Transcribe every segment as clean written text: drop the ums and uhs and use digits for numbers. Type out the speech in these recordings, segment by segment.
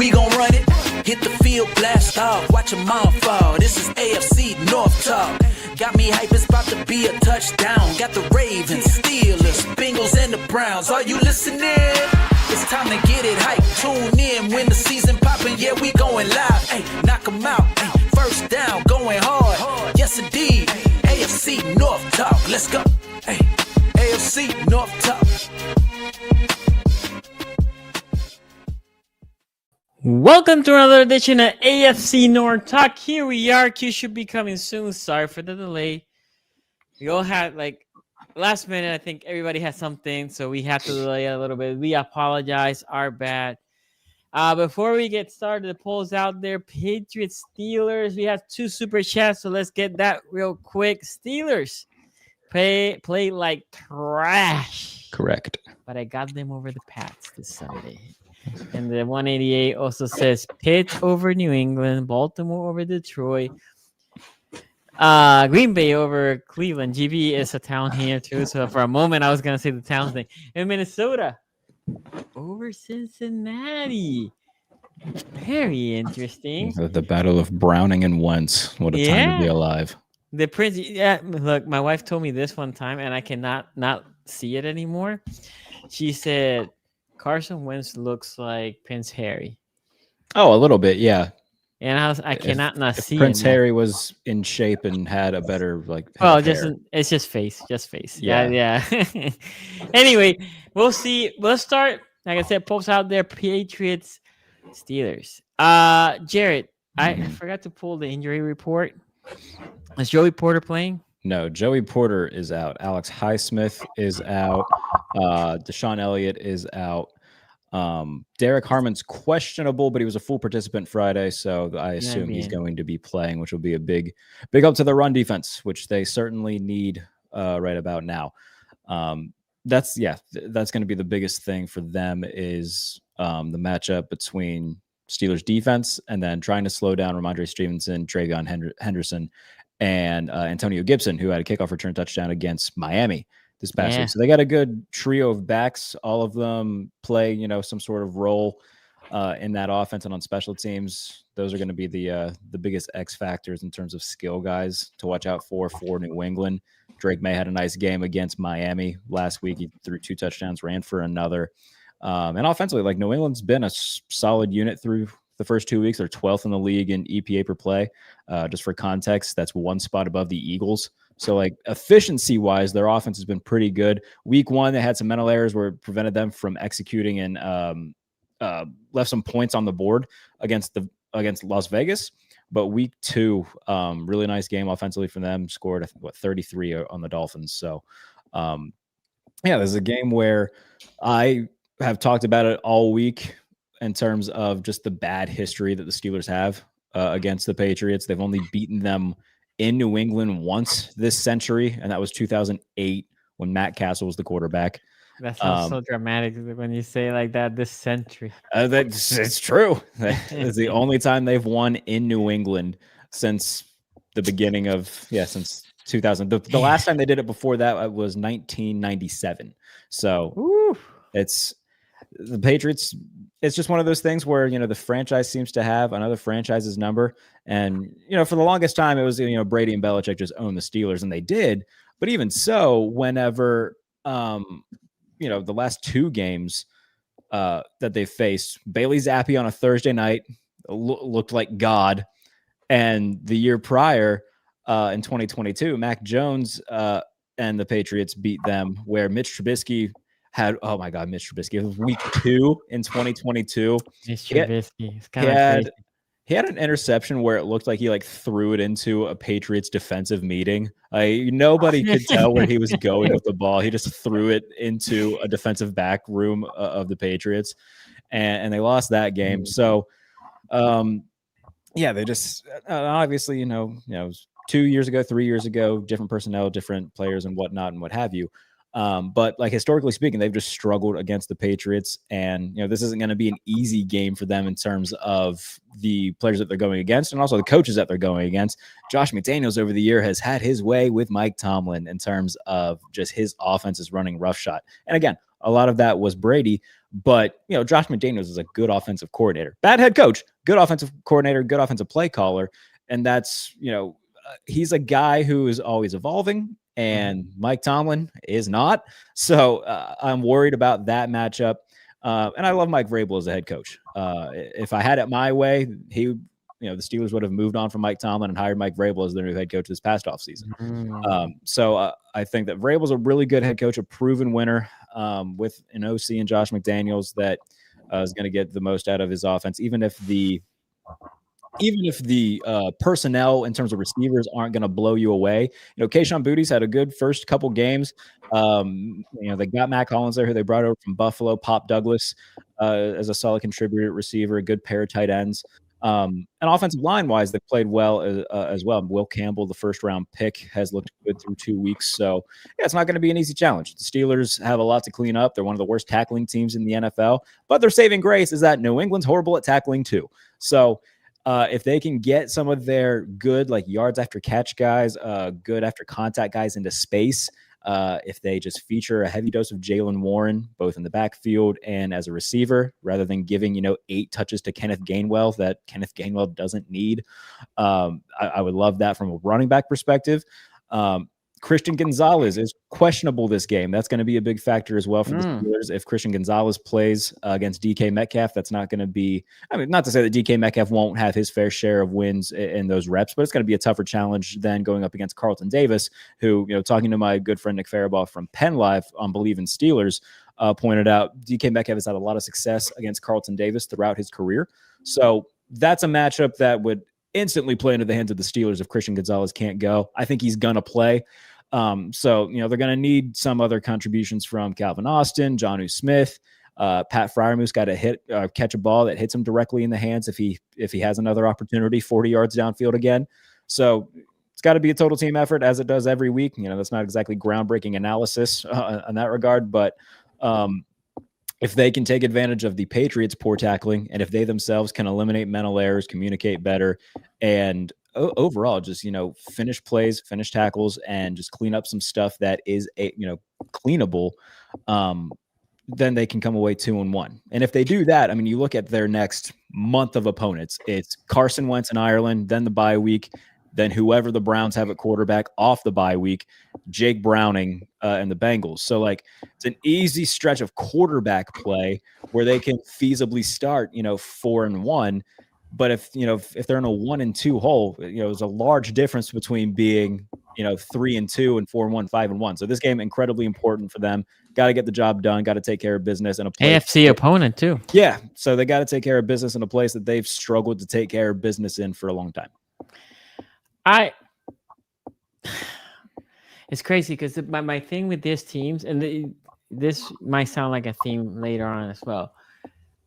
we gon' run it. Hit the field, blast off, watch them all fall. This is AFC North talk. Got me hype, it's about to be a touchdown. Got the Ravens, Steelers, Bengals, and the Browns. Are you listening? It's time to get it hype. Tune in when the season poppin'. Yeah, we going live. Ay, knock 'em out. Ay, first down, going hard. Yes, indeed. AFC North talk. Let's go. Ay, AFC North talk. Welcome to another edition of AFC North Talk. Here we are. Q should be coming soon. Sorry for the delay. We all had last minute. I think everybody had something, so we had to delay a little bit. We apologize. Our bad. Before we get started, the polls out there. Patriots, Steelers. We have 2 super chats, so let's get that real quick. Steelers play like trash. Correct. But I got them over the Pats this Sunday. And the 188 also says Pitt over New England, Baltimore over Detroit, Green Bay over Cleveland. GB is a town here too. So for a moment, I was going to say the town thing. And Minnesota over Cincinnati. Very interesting. The battle of Browning and Wentz. What a time to be alive. The Prince. Yeah, look, my wife told me this one time, and I cannot not see it anymore. She said, Carson Wentz looks like Prince Harry. Oh, a little bit, yeah. And I cannot not see Prince Harry was in shape and had a better it's just face. Yeah. Anyway, we'll see. We'll start. Like I said, posts out there. Patriots, Steelers. Jared, I forgot to pull the injury report. Is Joey Porter playing? No, Joey Porter is out. Alex Highsmith is out. Deshaun Elliott is out. Derek Harmon's questionable, but he was a full participant Friday, so I assume he's going to be playing, which will be a big up to the run defense, which they certainly need right about now. That's going to be the biggest thing for them is the matchup between Steelers defense and then trying to slow down Ramondre Stevenson, Travion Henderson, and Antonio Gibson, who had a kickoff return touchdown against Miami this past week. So they got a good trio of backs. All of them play, some sort of role in that offense and on special teams. Those are going to be the biggest X factors in terms of skill guys to watch out for New England. Drake May had a nice game against Miami last week. He threw 2 touchdowns, ran for another. And offensively, New England's been a solid unit through the first 2 weeks. They're 12th in the league in EPA per play. Just for context, that's 1 spot above the Eagles. So, efficiency-wise, their offense has been pretty good. Week 1, they had some mental errors where it prevented them from executing and left some points on the board against Las Vegas. But week 2, really nice game offensively from them. Scored, I think, 33 on the Dolphins. So, there's a game where I have talked about it all week in terms of just the bad history that the Steelers have against the Patriots. They've only beaten them in New England once this century, and that was 2008 when Matt Castle was the quarterback. That sounds so dramatic when you say it like that, this century. It's true. It's the only time they've won in New England since the beginning of, since 2000. The last time they did it before that was 1997. So it's the Patriots. It's just one of those things where, the franchise seems to have another franchise's number. And, for the longest time, it was, Brady and Belichick just owned the Steelers, and they did. But even so, whenever, the last 2 games that they faced, Bailey Zappi on a Thursday night looked like God. And the year prior, in 2022, Mac Jones and the Patriots beat them, where Mitch Trubisky had, oh my God, Mitch Trubisky. It was week 2 in 2022. Mitch Trubisky. It's kind of crazy. He had an interception where it looked like he threw it into a Patriots defensive meeting. Nobody could tell where he was going with the ball. He just threw it into a defensive back room of the Patriots, and they lost that game. So, they just obviously, 2 years ago, 3 years ago, different personnel, different players, and whatnot, and what have you. But historically speaking, they've just struggled against the Patriots, and this isn't going to be an easy game for them in terms of the players that they're going against and also the coaches that they're going against. Josh McDaniels over the year has had his way with Mike Tomlin in terms of just his offense is running roughshod. And again, a lot of that was Brady, But, Josh McDaniels is a good offensive coordinator, bad head coach, good offensive coordinator, good offensive play caller. And that's, he's a guy who is always evolving, and Mike Tomlin is not. So I'm worried about that matchup. And I love Mike Vrabel as a head coach. If I had it my way, the Steelers would have moved on from Mike Tomlin and hired Mike Vrabel as their new head coach this past offseason. So I think that Vrabel's a really good head coach, a proven winner with an OC and Josh McDaniels that is going to get the most out of his offense, even if the personnel in terms of receivers aren't going to blow you away. Kayshon Bouttie's had a good first couple games. They got Matt Collins there, who they brought over from Buffalo, Pop Douglas as a solid contributor at receiver, a good pair of tight ends. And offensive line wise, they played well as well. Will Campbell, the first round pick, has looked good through 2 weeks. So yeah, it's not going to be an easy challenge. The Steelers have a lot to clean up. They're one of the worst tackling teams in the NFL, but their saving grace is that New England's horrible at tackling too. So if they can get some of their good, like yards after catch guys, good after contact guys into space, if they just feature a heavy dose of Jaylen Warren, both in the backfield and as a receiver, rather than giving, 8 touches to Kenneth Gainwell that Kenneth Gainwell doesn't need. I would love that from a running back perspective. Christian Gonzalez is questionable this game. That's going to be a big factor as well for the Steelers. If Christian Gonzalez plays against DK Metcalf, that's not going to be, not to say that DK Metcalf won't have his fair share of wins in those reps, but it's going to be a tougher challenge than going up against Carlton Davis, who, talking to my good friend Nick Faribaugh from Penn Live on Believe in Steelers, pointed out DK Metcalf has had a lot of success against Carlton Davis throughout his career. So that's a matchup that would instantly play into the hands of the Steelers if Christian Gonzalez can't go. I think he's going to play. So, they're going to need some other contributions from Calvin Austin, Jonnu Smith, Pat Freiermuth got to catch a ball that hits him directly in the hands if he has another opportunity 40 yards downfield again. So it's got to be a total team effort, as it does every week. That's not exactly groundbreaking analysis in that regard, but if they can take advantage of the Patriots' poor tackling, and if they themselves can eliminate mental errors, communicate better, and overall just finish plays, finish tackles, and just clean up some stuff that is cleanable, then they can come away 2-1. And if they do that, you look at their next month of opponents. It's Carson Wentz in Ireland, then the bye week, then whoever the Browns have at quarterback off the bye week, Jake Browning and the Bengals. So it's an easy stretch of quarterback play where they can feasibly start 4-1. But if they're in a 1-2 hole, there's a large difference between being 3-2 and 4-1, 5-1. So this game incredibly important for them. Got to get the job done. Got to take care of business in a place. AFC opponent too. Yeah, so they got to take care of business in a place that they've struggled to take care of business in for a long time. It's crazy because my thing with these teams, and this might sound like a theme later on as well.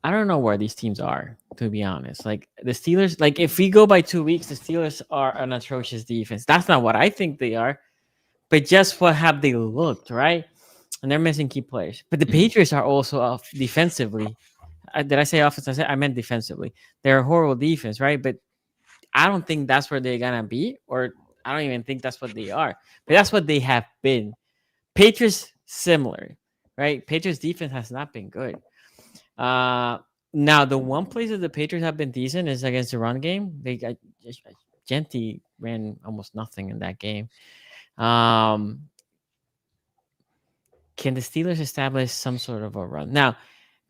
I don't know where these teams are, to be honest. The Steelers, if we go by 2 weeks, the Steelers are an atrocious defense. That's not what I think they are, but just what have they looked, right? And they're missing key players. But the Patriots are also off defensively. Did I say offense? I meant defensively. They're a horrible defense, right? But I don't think that's where they're going to be, or I don't even think that's what they are. But that's what they have been. Patriots, similar, right? Patriots defense has not been good. Now the one place that the Patriots have been decent is against the run game. They got Genty ran almost nothing in that game. Can the Steelers establish some sort of a run? Now,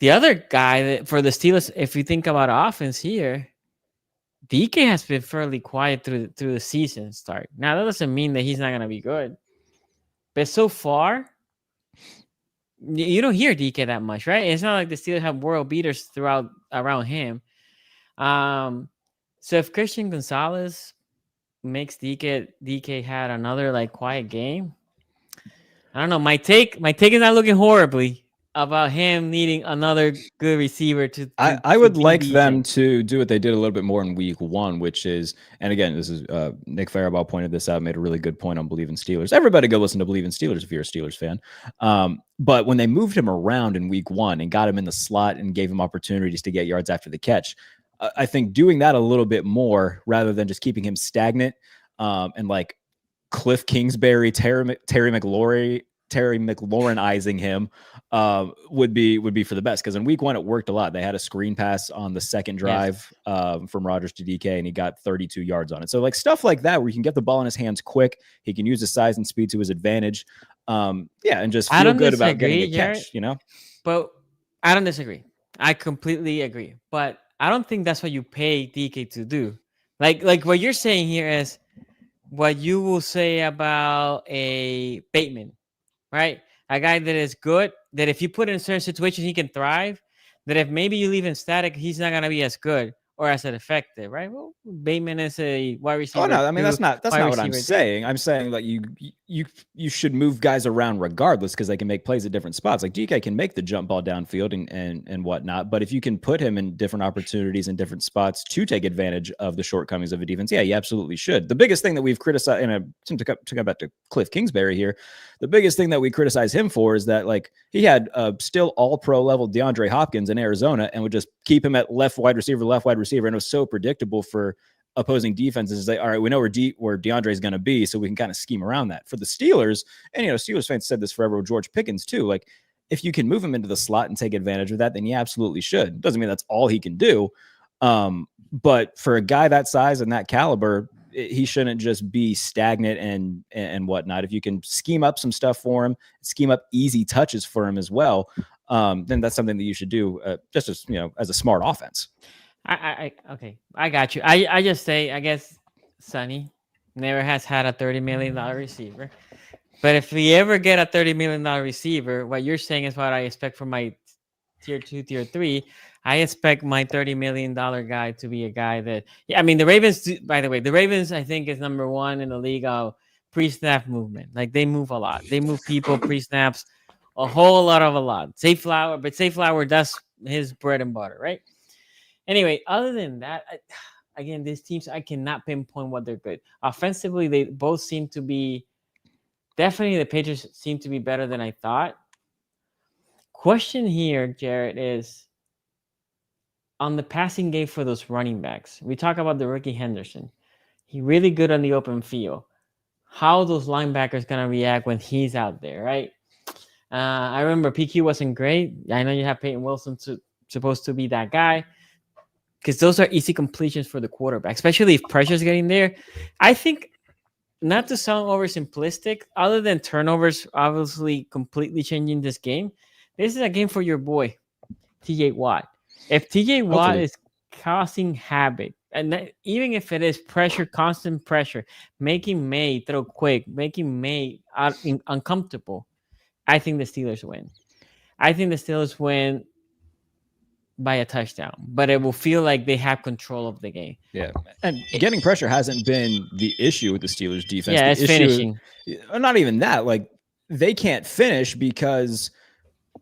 the other guy for the Steelers, if you think about offense here, DK has been fairly quiet through the season start. Now that doesn't mean that he's not gonna be good, but so far, you don't hear DK that much, right? It's not like the Steelers have world beaters around him. So if Christian Gonzalez makes DK had another quiet game, I don't know. My take is not looking horribly about him needing another good receiver to I would like them to do what they did a little bit more in week 1, which is, and again, this is Nick Faribaugh pointed this out, made a really good point on Believe in Steelers. Everybody go listen to Believe in Steelers if you're a Steelers fan. But when they moved him around in week 1 and got him in the slot and gave him opportunities to get yards after the catch, I think doing that a little bit more rather than just keeping him stagnant and Cliff Kingsbury, Terry McLaurin Terry McLaurinizing him would be for the best. Because in week 1, it worked a lot. They had a screen pass on the second drive from Rodgers to DK, and he got 32 yards on it. So like stuff like that, where he can get the ball in his hands quick, he can use his size and speed to his advantage. And just feel good about getting a catch, But I don't disagree. I completely agree. But I don't think that's what you pay DK to do. Like what you're saying here is what you will say about a Bateman, right? A guy that is good, that if you put in certain situations, he can thrive. That if maybe you leave him static, he's not going to be as good or as effective, right? Well, Bateman is a wide receiver. Oh no, I mean that's not what I'm saying. I'm saying that you should move guys around regardless, because they can make plays at different spots. Like DK can make the jump ball downfield and whatnot, but if you can put him in different opportunities in different spots to take advantage of the shortcomings of a defense, yeah, you absolutely should. The biggest thing that we've criticized, and to come back to Cliff Kingsbury here, the biggest thing that we criticize him for is that like he had still all pro level DeAndre Hopkins in Arizona and would just keep him at left wide receiver, and it was so predictable for opposing defenses. They, all right, we know where DeAndre is going to be, so we can kind of scheme around that. For the Steelers, and Steelers fans said this forever with George Pickens too, like if you can move him into the slot and take advantage of that, then you absolutely should. Doesn't mean that's all he can do, but for a guy that size and that caliber, he shouldn't just be stagnant and whatnot. If you can scheme up some stuff for him, scheme up easy touches for him as well, then that's something that you should do, just as a smart offense. Okay, I got you. I just say, I guess Sonny never has had a $30 million receiver, but if we ever get a $30 million receiver, what you're saying is what I expect from my tier 2, tier 3. I expect my $30 million guy to be a guy that, I mean, the Ravens, by the way, I think is number 1 in the league of pre-snap movement. Like they move a lot. They move people pre-snaps a lot. Zay Flower does his bread and butter, right? Anyway, other than that, again, these teams, I cannot pinpoint what they're good. Offensively, they both seem to be, definitely the Patriots seem to be better than I thought. Question here, Jared, is on the passing game for those running backs. We talk about the rookie Henderson. He's really good on the open field. How those linebackers going to react when he's out there, right? I remember PQ wasn't great. I know you have Peyton Wilson supposed to be that guy, because those are easy completions for the quarterback, especially if pressure's getting there. I think, not to sound oversimplistic, other than turnovers obviously completely changing this game, this is a game for your boy, TJ Watt. If TJ Watt is causing havoc, and even if it is pressure, constant pressure, making May throw quick, making May uncomfortable, I think the Steelers win. I think the Steelers win by a touchdown, but it will feel like they have control of the game. Yeah, and getting pressure hasn't been the issue with the Steelers defense. Yeah, it's finishing. Not even that. Like they can't finish because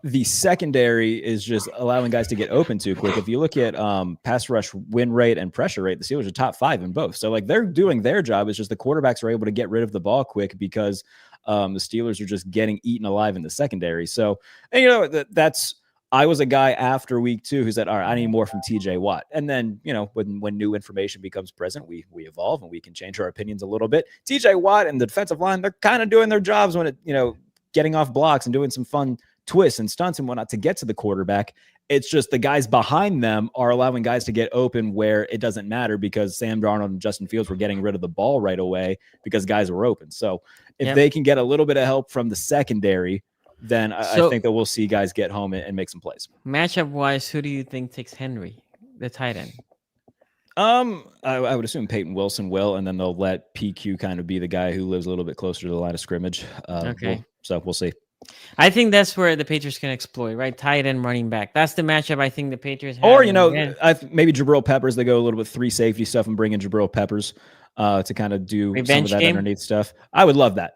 the secondary is just allowing guys to get open too quick. If you look at pass rush win rate and pressure rate, the Steelers are top 5 in both. So like they're doing their job. It's just the quarterbacks are able to get rid of the ball quick because the Steelers are just getting eaten alive in the secondary. So, and that's, I was a guy after week 2 who said, all right, I need more from TJ Watt. And then, when new information becomes present, we evolve and we can change our opinions a little bit. TJ Watt and the defensive line, they're kind of doing their jobs when getting off blocks and doing some fun twists and stunts and whatnot to get to the quarterback. It's just the guys behind them are allowing guys to get open where it doesn't matter, because Sam Darnold and Justin Fields were getting rid of the ball right away because guys were open. So if they can get a little bit of help from the secondary, then I think that we'll see guys get home and make some plays. Matchup wise, who do you think takes Henry, the tight end? I would assume Peyton Wilson will, and then they'll let PQ kind of be the guy who lives a little bit closer to the line of scrimmage. Okay. So we'll see. I think that's where the Patriots can exploit, right? Tight end, running back. That's the matchup I think the Patriots have. Or, maybe Jabril Peppers, they go a little bit 3 safety stuff and bring in Jabril Peppers to kind of do some of that underneath stuff. I would love that.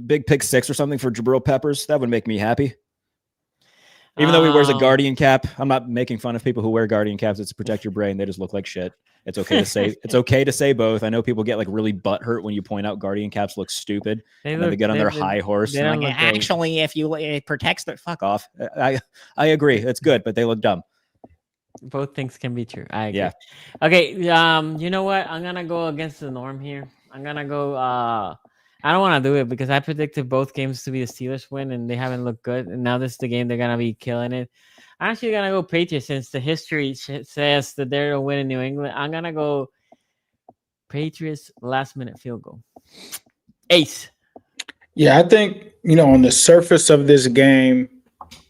Big pick 6 or something for Jabril Peppers. That would make me happy. Even though he wears a Guardian cap. I'm not making fun of people who wear Guardian caps. It's to protect your brain. They just look like shit. It's okay to say it's okay to say both. I know people get like really butthurt when you point out Guardian caps look stupid. They get on their high horse. And like, actually, if it protects the fuck off. I agree. It's good, but they look dumb. Both things can be true. I agree. Yeah. Okay. You know what? I'm gonna go against the norm here. I'm gonna go I don't want to do it because I predicted both games to be the Steelers win, and they haven't looked good. And now this is the game they're gonna be killing it. I'm actually gonna go Patriots since the history says that they're gonna win in New England. I'm gonna go Patriots last minute field goal. Ace. Yeah, I think, on the surface of this game,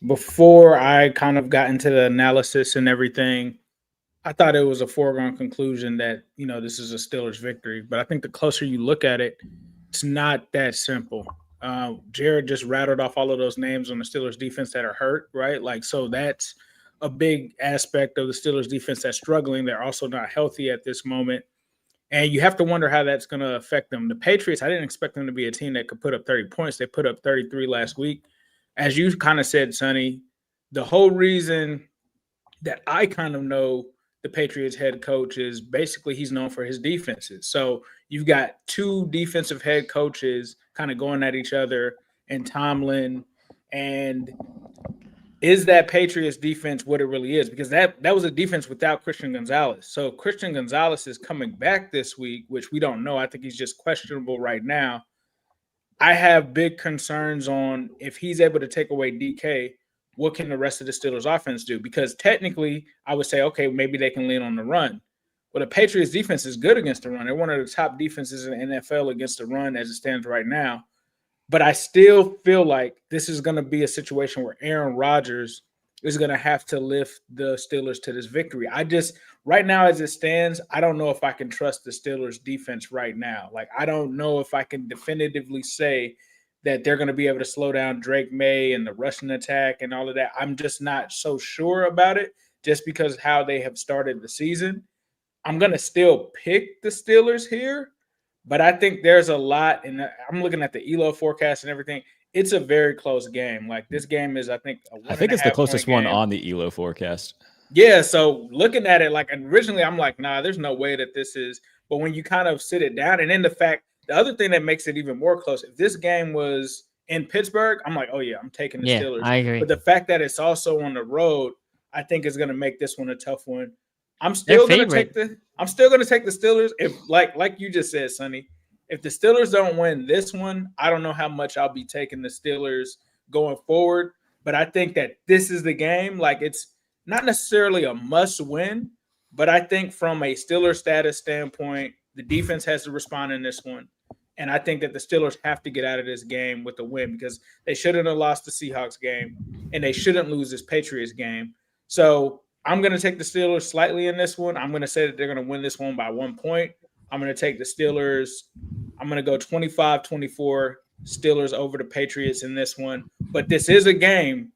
before I kind of got into the analysis and everything, I thought it was a foregone conclusion that, this is a Steelers victory. But I think the closer you look at it, it's not that simple. Jared just rattled off all of those names on the Steelers defense that are hurt, right? So that's a big aspect of the Steelers defense that's struggling. They're also not healthy at this moment. And you have to wonder how that's going to affect them. The Patriots, I didn't expect them to be a team that could put up 30 points. They put up 33 last week. As you kind of said, Sonny, the whole reason that I kind of know the Patriots head coach is basically he's known for his defenses. So you've got two defensive head coaches kind of going at each other, and Tomlin. And is that Patriots defense what it really is? Because that was a defense without Christian Gonzalez. So Christian Gonzalez is coming back this week, which we don't know. I think he's just questionable right now. I have big concerns on if he's able to take away DK, what can the rest of the Steelers offense do? Because technically I would say, okay, maybe they can lean on the run. Well, the Patriots defense is good against the run. They're one of the top defenses in the NFL against the run as it stands right now. But I still feel like this is going to be a situation where Aaron Rodgers is going to have to lift the Steelers to this victory. Right now as it stands, I don't know if I can trust the Steelers defense right now. I don't know if I can definitively say that they're going to be able to slow down Drake May and the rushing attack and all of that. I'm just not so sure about it just because how they have started the season. I'm going to still pick the Steelers here. But I think there's a lot, and I'm looking at the ELO forecast and everything. It's a very close game. This game is, I think it's the closest one on the ELO forecast. Yeah, so looking at it, originally I'm like, nah, there's no way that this is. But when you kind of sit it down, and then the other thing that makes it even more close, if this game was in Pittsburgh, I'm like, oh yeah, I'm taking the Steelers. I agree. But the fact that it's also on the road, I think is going to make this one a tough one. I'm still going to take the Steelers. If like you just said, Sonny, if the Steelers don't win this one, I don't know how much I'll be taking the Steelers going forward. But I think that this is the game. It's not necessarily a must win, but I think from a Steelers status standpoint, the defense has to respond in this one. And I think that the Steelers have to get out of this game with a win because they shouldn't have lost the Seahawks game and they shouldn't lose this Patriots game. So I'm going to take the Steelers slightly in this one. I'm going to say that they're going to win this one by 1 point. I'm going to take the Steelers. I'm going to go 25-24 Steelers over the Patriots in this one. But this is a game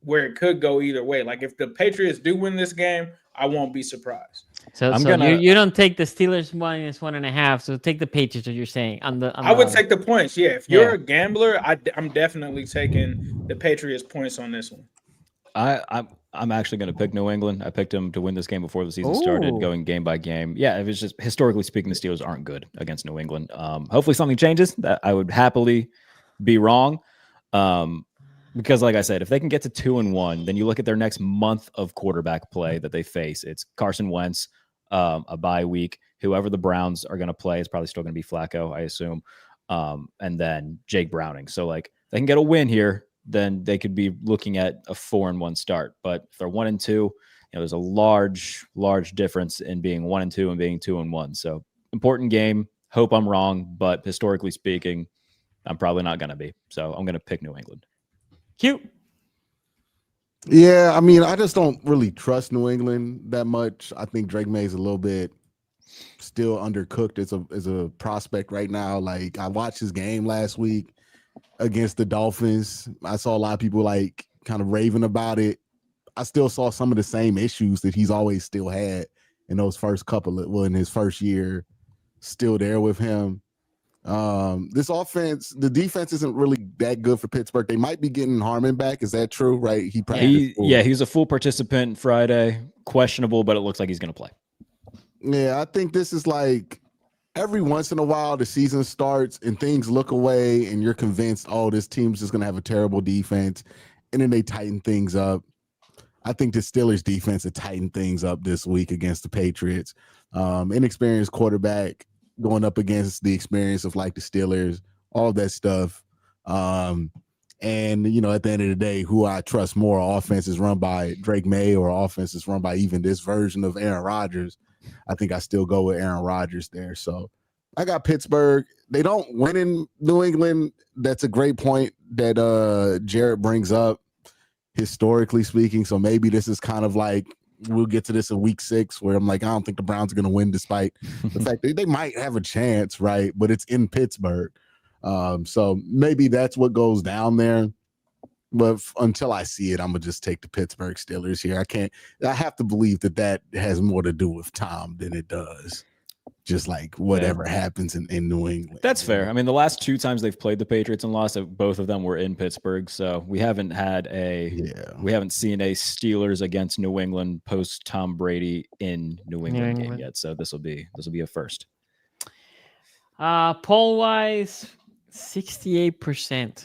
where it could go either way. If the Patriots do win this game, I won't be surprised. So you don't take the Steelers -1.5. So take the Patriots, what you're saying. I would take the points. Yeah, if you're a gambler, I'm definitely taking the Patriots points on this one. I'm actually going to pick New England. I picked them to win this game before the season started, going game by game. Yeah, it was just historically speaking, the Steelers aren't good against New England. Hopefully something changes. That I would happily be wrong. Because like I said, if they can get to 2-1, then you look at their next month of quarterback play that they face. It's Carson Wentz, a bye week. Whoever the Browns are going to play is probably still going to be Flacco, I assume. And then Jake Browning. So they can get a win here, then they could be looking at a 4-1 start. But if they're 1-2, there's a large difference in being 1-2 and being 2-1. So important game. Hope I'm wrong, but historically speaking, I'm probably not going to be. So I'm going to pick New England. Cute. Yeah, I mean, I just don't really trust New England that much. I think Drake May is a little bit still undercooked as a prospect right now. I watched his game last week against the Dolphins. I saw a lot of people kind of raving about it. I still saw some of the same issues that he's always still had in those first in his first year, still there with him. This offense, the defense isn't really that good for Pittsburgh. They might be getting Harmon back. Is that true? Right? He's a full participant Friday. Questionable, but it looks like he's going to play. Yeah, I think this is every once in a while the season starts and things look away and you're convinced, oh, this team's just going to have a terrible defense. And then they tighten things up. I think the Steelers defense had tightened things up this week against the Patriots. Inexperienced quarterback going up against the experience of the Steelers all that stuff. And, you know, at the end of the day, who I trust more, offense is run by Drake May or offense is run by even this version of Aaron Rodgers. I think I still go with Aaron Rodgers there. So I got Pittsburgh. They don't win in New England. That's a great point that Jared brings up, historically speaking. So maybe this is kind of like, we'll get to this in week 6 where I'm like, I don't think the Browns are going to win despite the fact that they might have a chance, right? But it's in Pittsburgh. So maybe that's what goes down there. But until I see it, I'm going to just take the Pittsburgh Steelers here. I have to believe that has more to do with Tom than it does just like whatever happens in New England. That's fair. I mean, the last 2 times they've played the Patriots and lost, both of them were in Pittsburgh. So we haven't had we haven't seen a Steelers against New England post Tom Brady in New England game yet. So this will be a first. Poll wise, 68%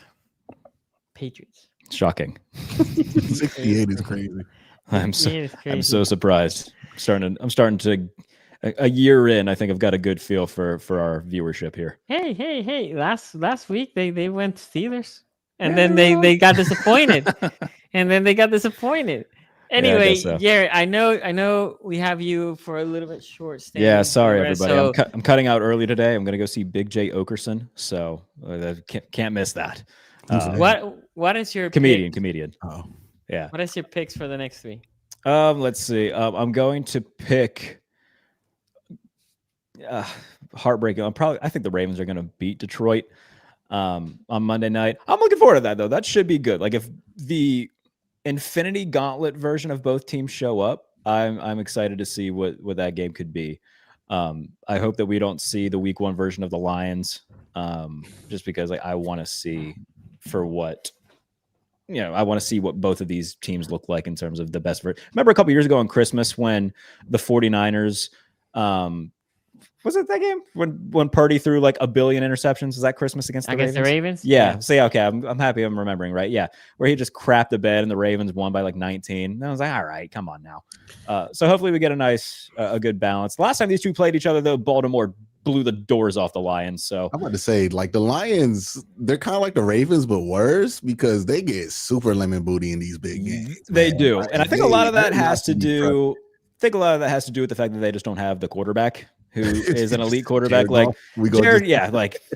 Patriots. Shocking. 68 is crazy. I'm so surprised. I'm starting to. A year in, I think I've got a good feel for our viewership here. Hey! Last week they went Steelers, and then they got disappointed, Anyway, so. Garrett, I know we have you for a little bit short stay. Yeah, sorry everybody. So... I'm cutting out early today. I'm going to go see Big J Okerson, so can't miss that. What is your comedian? Oh, yeah. What is your picks for the next 3? Let's see. I'm going to pick. Heartbreaking. I think the Ravens are going to beat Detroit on Monday night. I'm looking forward to that though. That should be good. Like if the Infinity Gauntlet version of both teams show up, I'm excited to see what that game could be. I hope that we don't see the week 1 version of the Lions, just because I want to see I want to see what both of these teams look like in terms of the best version. Remember a couple years ago on Christmas when the 49ers, was it that game when Purdy threw like 1 billion interceptions? Was that Christmas against the Ravens? Yeah. So okay, I'm happy I'm remembering right. Yeah, where he just crapped the bed and the Ravens won by like 19. And I was like, all right, come on now. So hopefully we get a good balance. Last time these two played each other, though, Baltimore blew the doors off the Lions. So I'm about to say, like the Lions, they're kind of like the Ravens, but worse because they get super lemon booty in these big games. They do, and I think a lot of that has to do. with the fact that they just don't have the quarterback who is an elite quarterback.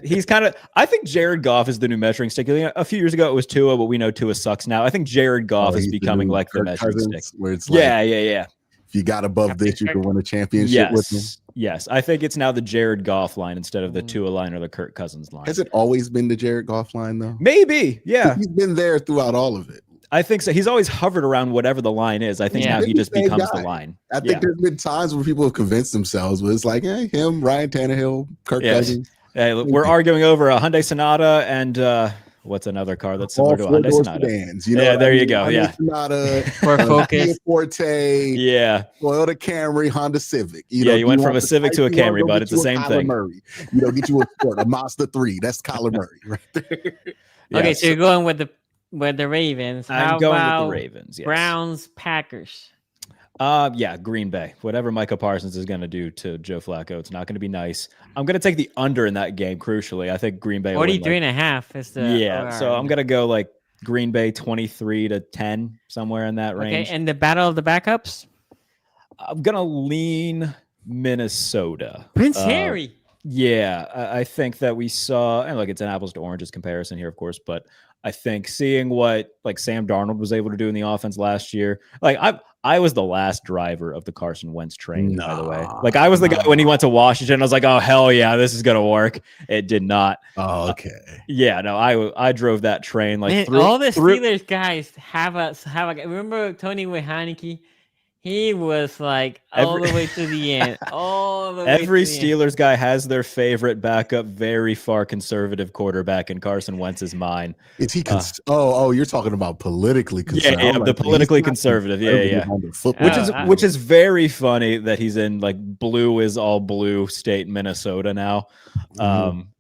He's kind of. I think Jared Goff is the new measuring stick. A few years ago it was Tua, but we know Tua sucks now. I think Jared Goff is becoming like the measuring stick. Where it's like, yeah. If you got above this, you can win a championship with them. Yes, I think it's now the Jared Goff line instead of the Tua line or the Kirk Cousins line. Has it always been the Jared Goff line though? Maybe, yeah. He's been there throughout all of it. I think so. He's always hovered around whatever the line is. I think now he just becomes the line. I think there's been times where people have convinced themselves, but it's like, hey, him, Ryan Tannehill, Kirk Cousins. Hey, look, we're arguing over a Hyundai Sonata and what's another car that's similar to a Hyundai Sonata? Sedans, you go. Hyundai Yeah. Sonata, Ford Focus, Forte, Toyota Camry, Honda Civic. You went from a Civic to a Camry, but it's the same thing. Murray. Get you a Mazda 3. That's Kyler Murray right there. Okay, so you're going with the Ravens. I'm going with the Ravens. Yes. Browns, Packers. Green Bay. Whatever Micah Parsons is going to do to Joe Flacco, it's not going to be nice. I'm going to take the under in that game. Crucially, I think Green Bay. 43.5 is the. So I'm going to go like Green Bay 23-10, somewhere in that range. Okay, and the battle of the backups. I'm going to lean Minnesota. Prince Harry. Yeah, I think that we saw, and look, it's an apples to oranges comparison here, of course, but I think seeing what like Sam Darnold was able to do in the offense last year, like I was the last driver of the Carson Wentz train, by the way. Like I was the guy when he went to Washington. I was like, oh hell yeah, this is gonna work. It did not. Oh, okay. I drove that train like all the Steelers guys have a. Remember Tony Heineke? He was like all the way to the end. Every Steelers guy has their favorite backup, very far conservative quarterback in Carson Wentz's mind. Is he? You're talking about politically conservative. Yeah, the politically conservative. Yeah. Which is very funny that he's in like blue is all blue state Minnesota now.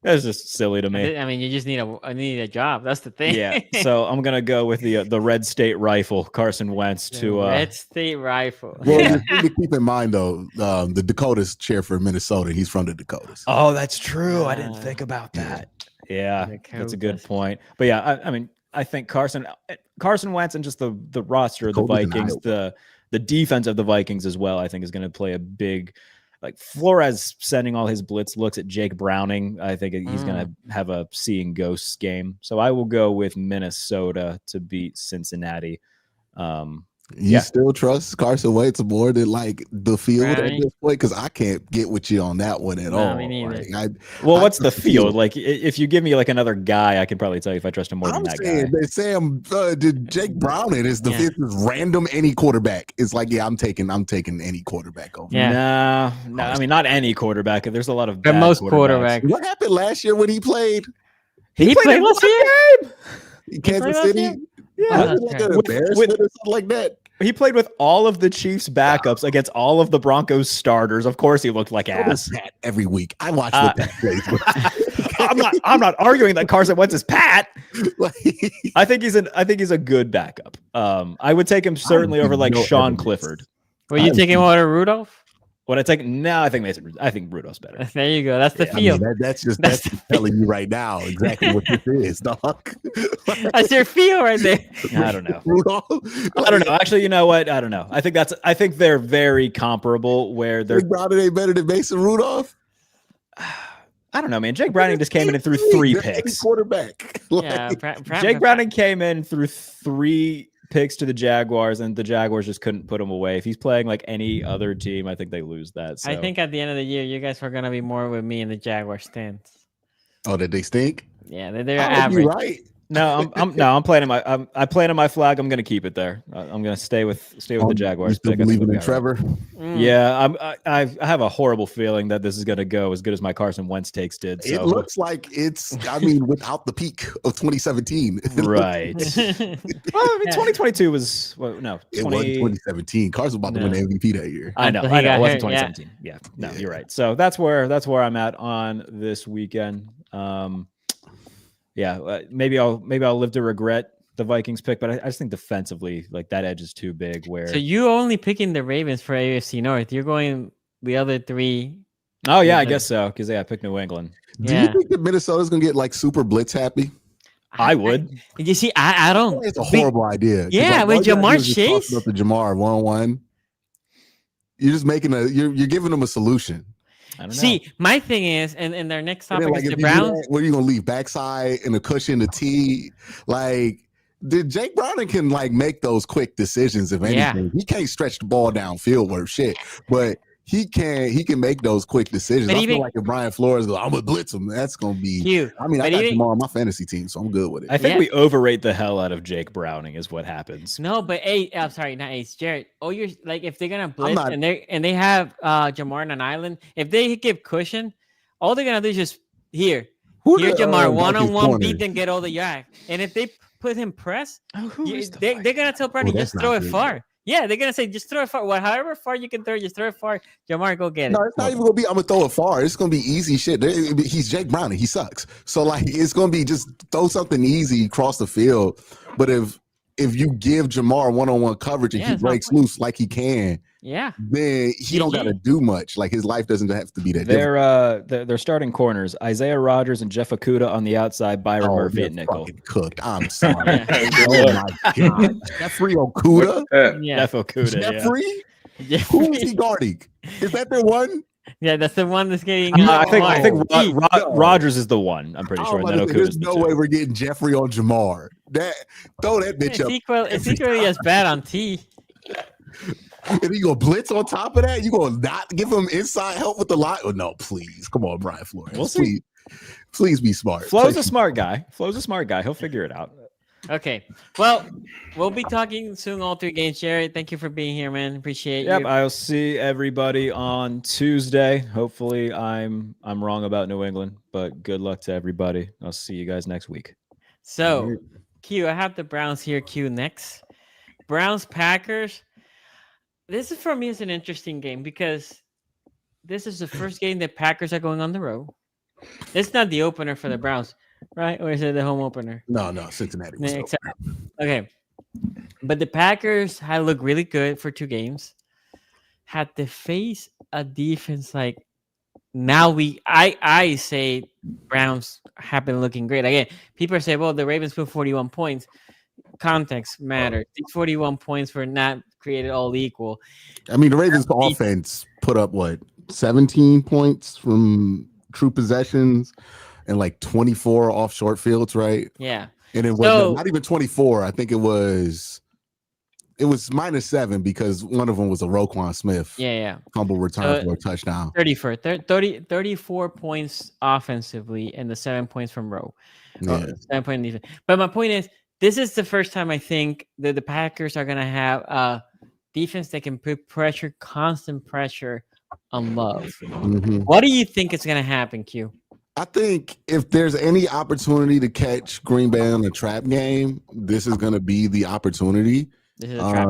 That's just silly to me. I mean, you just need a job. That's the thing. Yeah. So I'm gonna go with the Red State Rifle, Carson Wentz Red State Rifle. Well, you need to keep in mind though, the Dakotas cheer for Minnesota. He's from the Dakotas. Oh, that's true. I didn't think about that. Yeah, The that's a Coop good is- point. But yeah, I mean, I think Carson Wentz and just the roster of the Colt is in Vikings, Iowa. the defense of the Vikings as well, I think is going to play a big. Like Flores sending all his blitz looks at Jake Browning, I think he's going to have a seeing ghosts game. So I will go with Minnesota to beat Cincinnati. You still trust Carson Wentz more than like the field at Right. this point? Because I can't get with you on that one at No, all. me neither. Like, Well, I what's the trust field? Like, if you give me like another guy, I can probably tell you if I trust him more I'm than that saying guy. that Jake Browning is the Yeah. fifth is random any quarterback. It's like, yeah, I'm taking any quarterback over. Yeah. No, I mean not any quarterback. There's a lot of But bad most quarterbacks. quarterbacks. What happened last year when he played He played in last one year? game. in played Kansas last City? year? Yeah, Was it like an With- embarrassment or something like that? he played with all of the Chiefs' backups against all of the Broncos starters. Of course, he looked like So does ass. Pat every week. I watch what Pat plays with. I'm not arguing that Carson Wentz is Pat. Like, I think he's a good backup. I would take him certainly over like no Sean evidence. Clifford. Were you taking over Rudolph? Would I take? No, I think Rudolph's better. There you go. That's the I mean, feel. that's just That's telling you right now exactly what this is, dog. That's your feel right there. I don't know. Rudolph. I don't know. Actually, you know what? I don't know. I think they're very comparable. Where they're Jake Browning ain't better than Mason Rudolph. I don't know, man. Jake Browning just came in and threw 3 picks. Quarterback. Yeah, Jake Browning came in and threw 3 picks to the Jaguars, and the Jaguars just couldn't put him away. If he's playing like any other team, I think they lose that. So. I think at the end of the year, you guys are gonna be more with me in the Jaguar stance. Oh, did they stink? Yeah, they're Oh, average. you right. No, I'm planting I'm planting my flag. I'm gonna keep it there. I'm gonna stay with the Jaguars. You still pick. I think believing we'll in be all right. Trevor? Yeah, I have a horrible feeling that this is gonna go as good as my Carson Wentz takes did. So. It looks like it's. I mean, without the peak of 2017, right. Well, I mean, 2022 was no. It was 2017. Carson was about to win the MVP that year. I know. Until he It got wasn't hurt, yeah. 2017. Yeah. No, you're right. So that's where I'm at on this weekend. Maybe I'll live to regret the Vikings pick, but I just think defensively, like that edge is too big. Where So you only picking the Ravens for AFC North. You're going the other 3. oh yeah, I guess so because I picked New England. Do you think that Minnesota's gonna get like super blitz happy? I would. You see, I don't. It's a horrible idea. 'Cause, Yeah, like, with all you gotta Jamar do is just toss Chase? it up to Jamar 1-on-1. You're just making you're giving them a solution. I don't know. See, my thing is, and their next And then, topic like, is if the you do Browns. that, what are you gonna leave backside and a cushion, the T? Like, did Jake Browning can like make those quick decisions? If anything, Yeah. he can't stretch the ball downfield worth shit, but he can make those quick decisions. But I even- feel like if Brian Flores goes, I'm gonna blitz him. That's gonna be. Hugh, I mean, I but got even- Jamar on my fantasy team, so I'm good with it. I think Yeah. we overrate the hell out of Jake Browning is what happens. No, but I'm sorry, not Ace, Jared. Oh, you're like if they're gonna blitz not- and they have Jamar on an island, if they give cushion, all they're gonna do is just here the, Jamar Vikings 1-on-1 corners? beat and get all the yak. And if they put him press, Oh, who is the they're gonna tell Browning that's just throw not it good. far. Yeah, they're gonna say just throw it far. However far you can throw, just throw it far. Jamar, go get it. No, it's not even gonna be. I'm gonna throw it far. It's gonna be easy shit. He's Jake Browning. He sucks. So like, it's gonna be just throw something easy across the field. But if you give Jamar 1-on-1 coverage and Yeah, he it's not breaks loose like he can, Yeah, then he don't GG. got to do much. Like his life doesn't have to be that. difficult. They're starting corners: Isaiah Rodgers and Jeff Okudah on the outside, Byron Murphy they're at nickel. fucking cooked. I'm sorry. Yeah. Oh my god, Jeffrey Okuda. yeah. Jeff Okudah. Yeah. Jeffrey, Yeah. who is he guarding? Is that the one? Yeah, that's the one that's getting. I think No. Rodgers is the one. I'm pretty sure. And then There's Okudah's the no two. way we're getting Jeffrey on Jamar. Throw that bitch up. It's equally as bad on T. And you gonna blitz on top of that? You gonna not give him inside help with the line? Oh no, please. Come on, Brian Flores. We'll see. Please be smart. Flo's Play- a smart guy. He'll figure it out. Okay. Well, we'll be talking soon all 3 games. Jared, thank you for being here, man. Appreciate Yep, you. I'll see everybody on Tuesday. Hopefully, I'm wrong about New England, but good luck to everybody. I'll see you guys next week. So, Q, I have the Browns here. Q next. Browns Packers. This is for me is an interesting game because this is the first game that Packers are going on the road. It's not the opener for the Browns, right? Or is it the home opener? No, Cincinnati. was Yeah, so- Okay. But the Packers had looked really good for 2 games. Had to face a defense like now I say Browns have been looking great. Again, people say, well, the Ravens put 41 points. Context matters. These 41 points were not created all equal. I mean, the Ravens offense put up 17 points from true possessions and like 24 off short fields, right? Yeah. And it was not even 24. I think it was -7 because one of them was a Roquan Smith. Yeah. Fumble return for a touchdown. 34 points offensively and the 7 points from Rowe. Yeah. 7 point defense. But my point is, this is the first time I think that the Packers are going to have a defense that can put pressure, constant pressure on Love. Mm-hmm. What do you think is going to happen, Q? I think if there's any opportunity to catch Green Bay on a trap game, this is going to be the opportunity. This is a trap.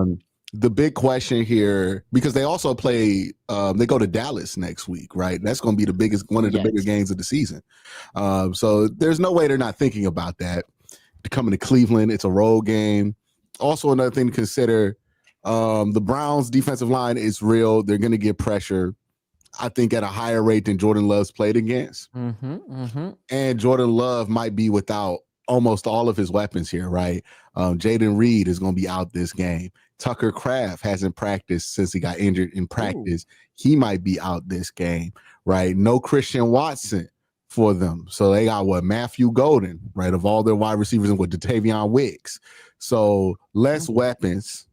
The big question here, because they also play, they go to Dallas next week, right? That's going to be one of the biggest games of the season. So there's no way they're not thinking about that. Coming to Cleveland, it's a road game. Also, another thing to consider, the Browns' defensive line is real. They're going to get pressure, I think, at a higher rate than Jordan Love's played against. And Jordan Love might be without almost all of his weapons here, right? Jaden Reed is going to be out this game. Tucker Kraft hasn't practiced since he got injured in practice. He might be out this game, right? No Christian Watson for them. So they got Matthew Golden, right? Of all their wide receivers, and Dattavion Wicks. So less weapons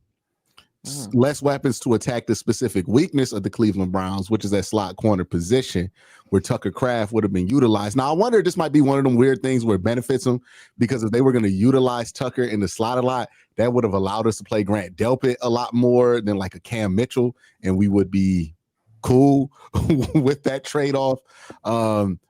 to attack the specific weakness of the Cleveland Browns, which is that slot corner position where Tucker Kraft would have been utilized. Now, I wonder if this might be one of them weird things where it benefits them, because if they were going to utilize Tucker in the slot a lot, that would have allowed us to play Grant Delpit a lot more than like a Cam Mitchell, and we would be cool with that trade-off,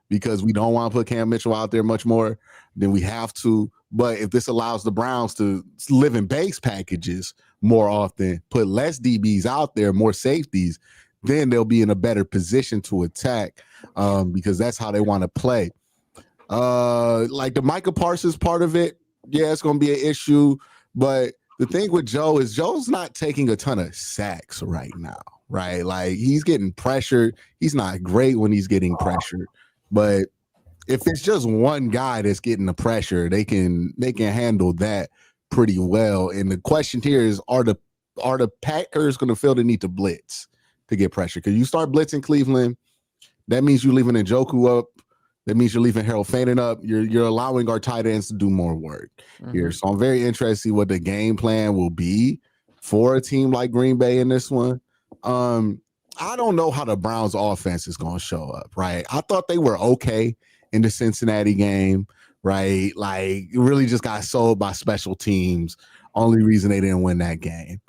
because we don't want to put Cam Mitchell out there much more than we have to. But if this allows the Browns to live in base packages more often, put less DBs out there, more safeties, then they'll be in a better position to attack, because that's how they want to play. Like the Micah Parsons part of it, yeah, it's going to be an issue. But the thing with Joe is Joe's not taking a ton of sacks right now, right? Like he's getting pressured. He's not great when he's getting pressured, but if it's just one guy that's getting the pressure, they can handle that pretty well. And the question here is, are the Packers going to feel the need to blitz to get pressure? Because you start blitzing Cleveland, that means you're leaving Njoku up. That means you're leaving Harold Fannin up. You're allowing our tight ends to do more work here. So I'm very interested to see what the game plan will be for a team like Green Bay in this one. I don't know how the Browns offense is going to show up, right? I thought they were okay in the Cincinnati game, right? Like, really just got sold by special teams. Only reason they didn't win that game.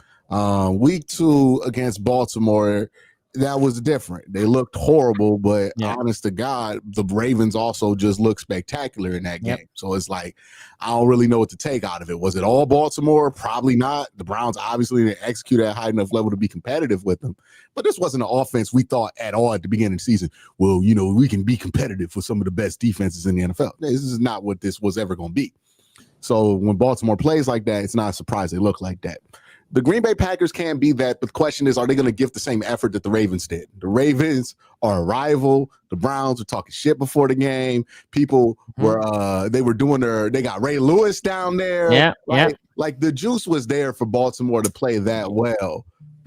Week 2 against Baltimore, that was different. They looked horrible, but honest to God, the Ravens also just looked spectacular in that game. So it's like, I don't really know what to take out of it. Was it all Baltimore? Probably not. The Browns obviously didn't execute at a high enough level to be competitive with them. But this wasn't an offense we thought at all at the beginning of the season, well, you know, we can be competitive with some of the best defenses in the NFL. This is not what this was ever going to be. So when Baltimore plays like that, it's not a surprise they look like that. The Green Bay Packers can be that, but the question is, are they going to give the same effort that the Ravens did? The Ravens are a rival. The Browns were talking shit before the game. People were, they got Ray Lewis down there. Like the juice was there for Baltimore to play that well.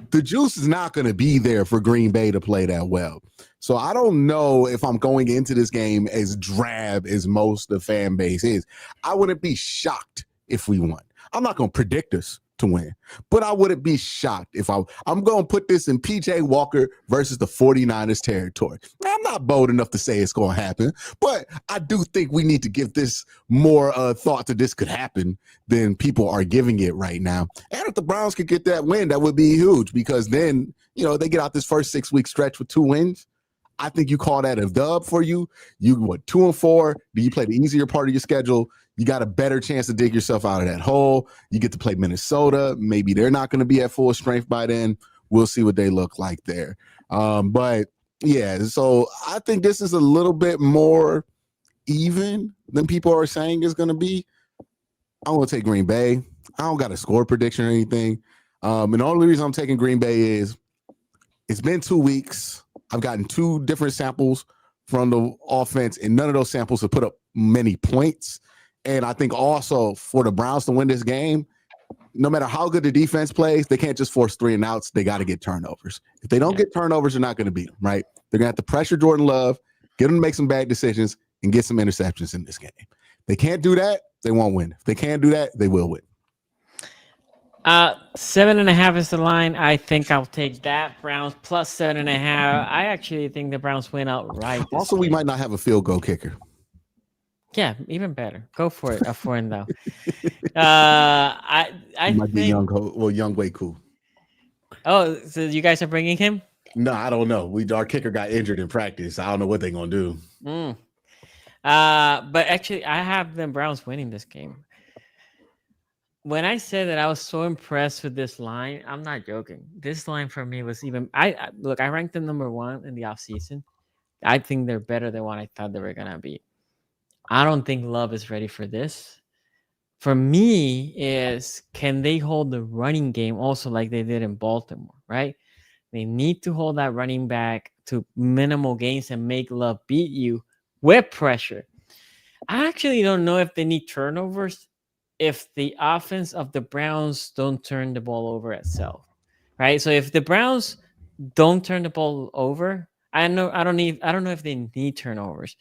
The juice is not going to be there for Green Bay to play that well. So I don't know if I'm going into this game as drab as most of the fan base is. I wouldn't be shocked if we won. I'm not going to predict us to win, but I wouldn't be shocked if I'm going to put this in PJ Walker versus the 49ers territory. I'm not bold enough to say it's going to happen, but I do think we need to give this more thought that this could happen than people are giving it right now. And if the Browns could get that win, that would be huge, because then, you know, they get out this first 6-week stretch with 2 wins. I think you call that a dub for you. You 2-4. Do you play the easier part of your schedule? You got a better chance to dig yourself out of that hole. You get to play Minnesota. Maybe they're not going to be at full strength by then. We'll see what they look like there. But yeah, so I think this is a little bit more even than people are saying it's going to be. I'm going to take Green Bay. I don't got a score prediction or anything. And the only reason I'm taking Green Bay is it's been 2 weeks. I've gotten 2 different samples from the offense, and none of those samples have put up many points. And I think also for the Browns to win this game, no matter how good the defense plays, they can't just force 3 and outs. They got to get turnovers. If they don't get turnovers, they're not going to beat them, right? They're going to have to pressure Jordan Love, get him to make some bad decisions, and get some interceptions in this game. They can't do that, they won't win. If they can't do that, they will win. 7.5 is the line. I think I'll take that. Browns plus 7.5. I actually think the Browns win outright. Also, we might not have a field goal kicker. Yeah, even better. Go for it. Up for and though. I might be think young way cool. Oh, so you guys are bringing him? No, I don't know. Our kicker got injured in practice. I don't know what they're gonna do. But actually, I have the Browns winning this game. When I said that I was so impressed with this line, I'm not joking. This line for me was even. I ranked them number 1 in the offseason. I think they're better than what I thought they were gonna be. I don't think Love is ready for this. For me, is can they hold the running game also like they did in Baltimore, right? They need to hold that running back to minimal gains and make Love beat you with pressure. I actually don't know if they need turnovers if the offense of the Browns don't turn the ball over itself, right? So if the Browns don't turn the ball over, I don't know if they need turnovers.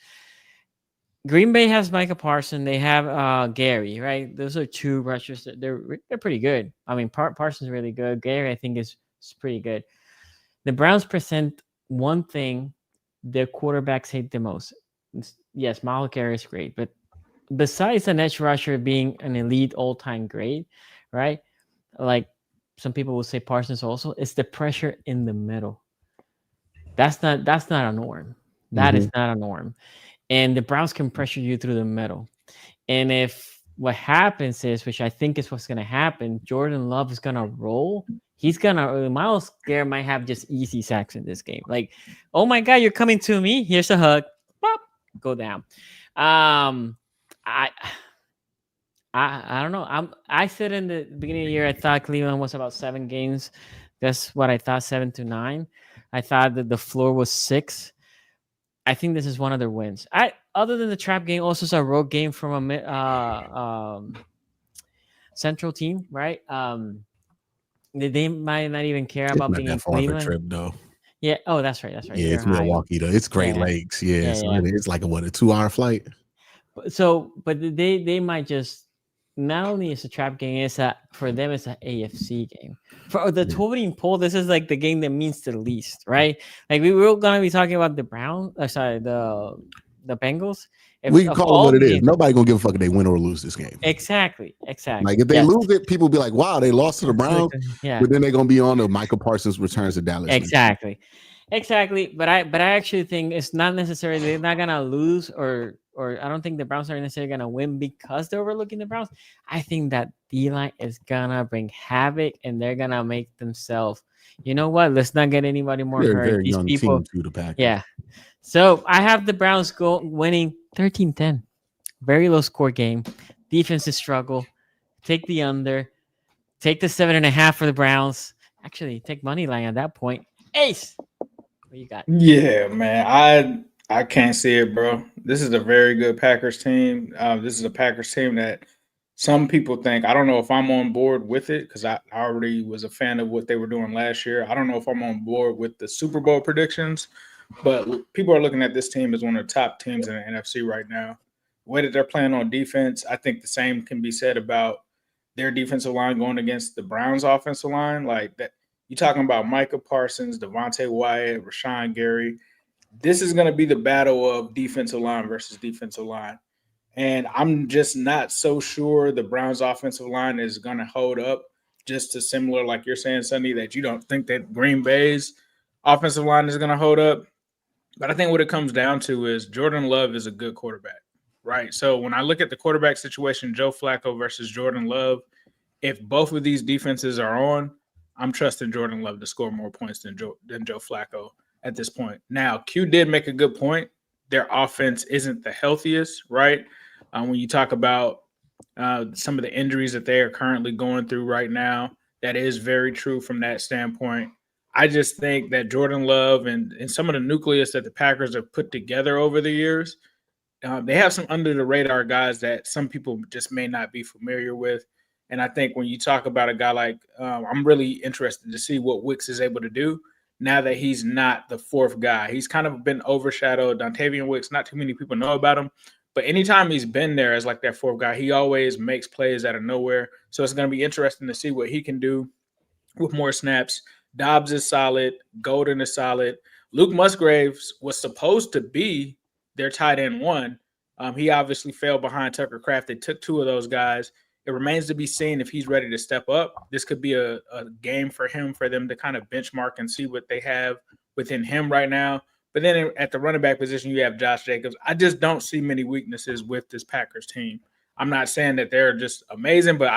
Green Bay has Micah Parsons. They have Gary, right? Those are 2 rushers. They're pretty good. I mean, Parsons is really good. Gary, I think, is pretty good. The Browns present one thing their quarterbacks hate the most. Yes, Miles Garrett is great, but besides an edge rusher being an elite all-time great, right? Like some people will say Parsons also, it's the pressure in the middle. That's not a norm. That is not a norm. And the Browns can pressure you through the middle. And if what happens is, which I think is what's going to happen, Jordan Love is going to roll. Miles Garrett might have just easy sacks in this game. Like, oh my God, you're coming to me. Here's a hug. Pop, go down. I don't know. I said in the beginning of the year, I thought Cleveland was about 7 games. That's what I thought, 7 to 9. I thought that the floor was 6. I think this is one of their wins. Other than the trap game, also is a road game from a central team, right? They might not even care about being in Cleveland. Trip, though. Yeah. Oh, that's right. Yeah, it's Milwaukee though. It's Great Lakes. Yeah, so it's like a 2-hour flight. So, but they might just not only is a trap game, for them it's an AFC game. For the voting poll, this is like the game that means the least, right? Like we were gonna be talking about the the Bengals. We can call it what it is. Nobody gonna give a fuck if they win or lose this game. Exactly. Like if they lose it, people be like, "Wow, they lost to the Browns." But then they're gonna be on the Michael Parsons returns to Dallas. Exactly. But I actually think it's not necessarily they're not gonna lose or I don't think the Browns are necessarily gonna win because they're overlooking the Browns. I think that D-line is gonna bring havoc and they're gonna make themselves. You know what? Let's not get anybody more hurt. Very These young people, team to the Packers. Yeah. So I have the Browns winning 13-10. Very low score game. Defensive struggle. Take the under. Take the 7.5 for the Browns. Actually, take money line at that point. Ace. What you got? Yeah, man. I can't see it, bro. This is a very good Packers team. This is a Packers team that some people think, I don't know if I'm on board with it because I already was a fan of what they were doing last year. I don't know if I'm on board with the Super Bowl predictions, but people are looking at this team as one of the top teams in the NFC right now. The way that they're playing on defense, I think the same can be said about their defensive line going against the Browns' offensive line. Like that, you're talking about Micah Parsons, Devontae Wyatt, Rashawn Gary. This is going to be the battle of defensive line versus defensive line. And I'm just not so sure the Browns' offensive line is going to hold up just to similar, like you're saying, Sonny, that you don't think that Green Bay's offensive line is going to hold up. But I think what it comes down to is Jordan Love is a good quarterback, right? So when I look at the quarterback situation, Joe Flacco versus Jordan Love, if both of these defenses are on, I'm trusting Jordan Love to score more points than Joe Flacco at this point. Now, Q did make a good point. Their offense isn't the healthiest, right? When you talk about some of the injuries that they are currently going through right now, that is very true from that standpoint. I just think that Jordan Love and some of the nucleus that the Packers have put together over the years, they have some under the radar guys that some people just may not be familiar with. And I think when you talk about a guy like, I'm really interested to see what Wicks is able to do now that he's not the fourth guy. He's kind of been overshadowed. Dontavian Wicks, not too many people know about him. But anytime he's been there as like that fourth guy, he always makes plays out of nowhere. So it's going to be interesting to see what he can do with more snaps. Dobbs is solid. Golden is solid. Luke Musgraves was supposed to be their tight end one. He obviously fell behind Tucker Kraft. They took two of those guys. It remains to be seen if he's ready to step up. This could be a game for him, for them to kind of benchmark and see what they have within him right now. But then at the running back position, you have Josh Jacobs. I just don't see many weaknesses with this Packers team. I'm not saying that they're just amazing, but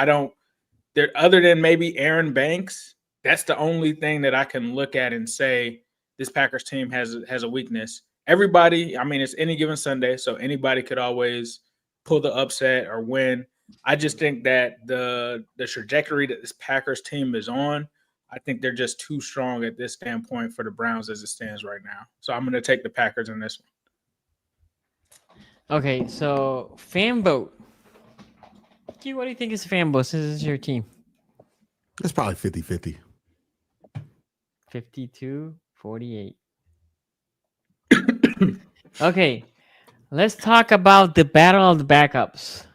they're other than maybe Aaron Banks, that's the only thing that I can look at and say this Packers team has a weakness. Everybody, I mean, it's any given Sunday, so anybody could always pull the upset or win. I just think that the trajectory that this Packers team is on, I think they're just too strong at this standpoint for the Browns as it stands right now. So I'm going to take the Packers in this one. Okay, so fan vote. Q, what do you think is a fan vote since this is your team? It's probably 50-50. 52-48. Okay, let's talk about the battle of the backups.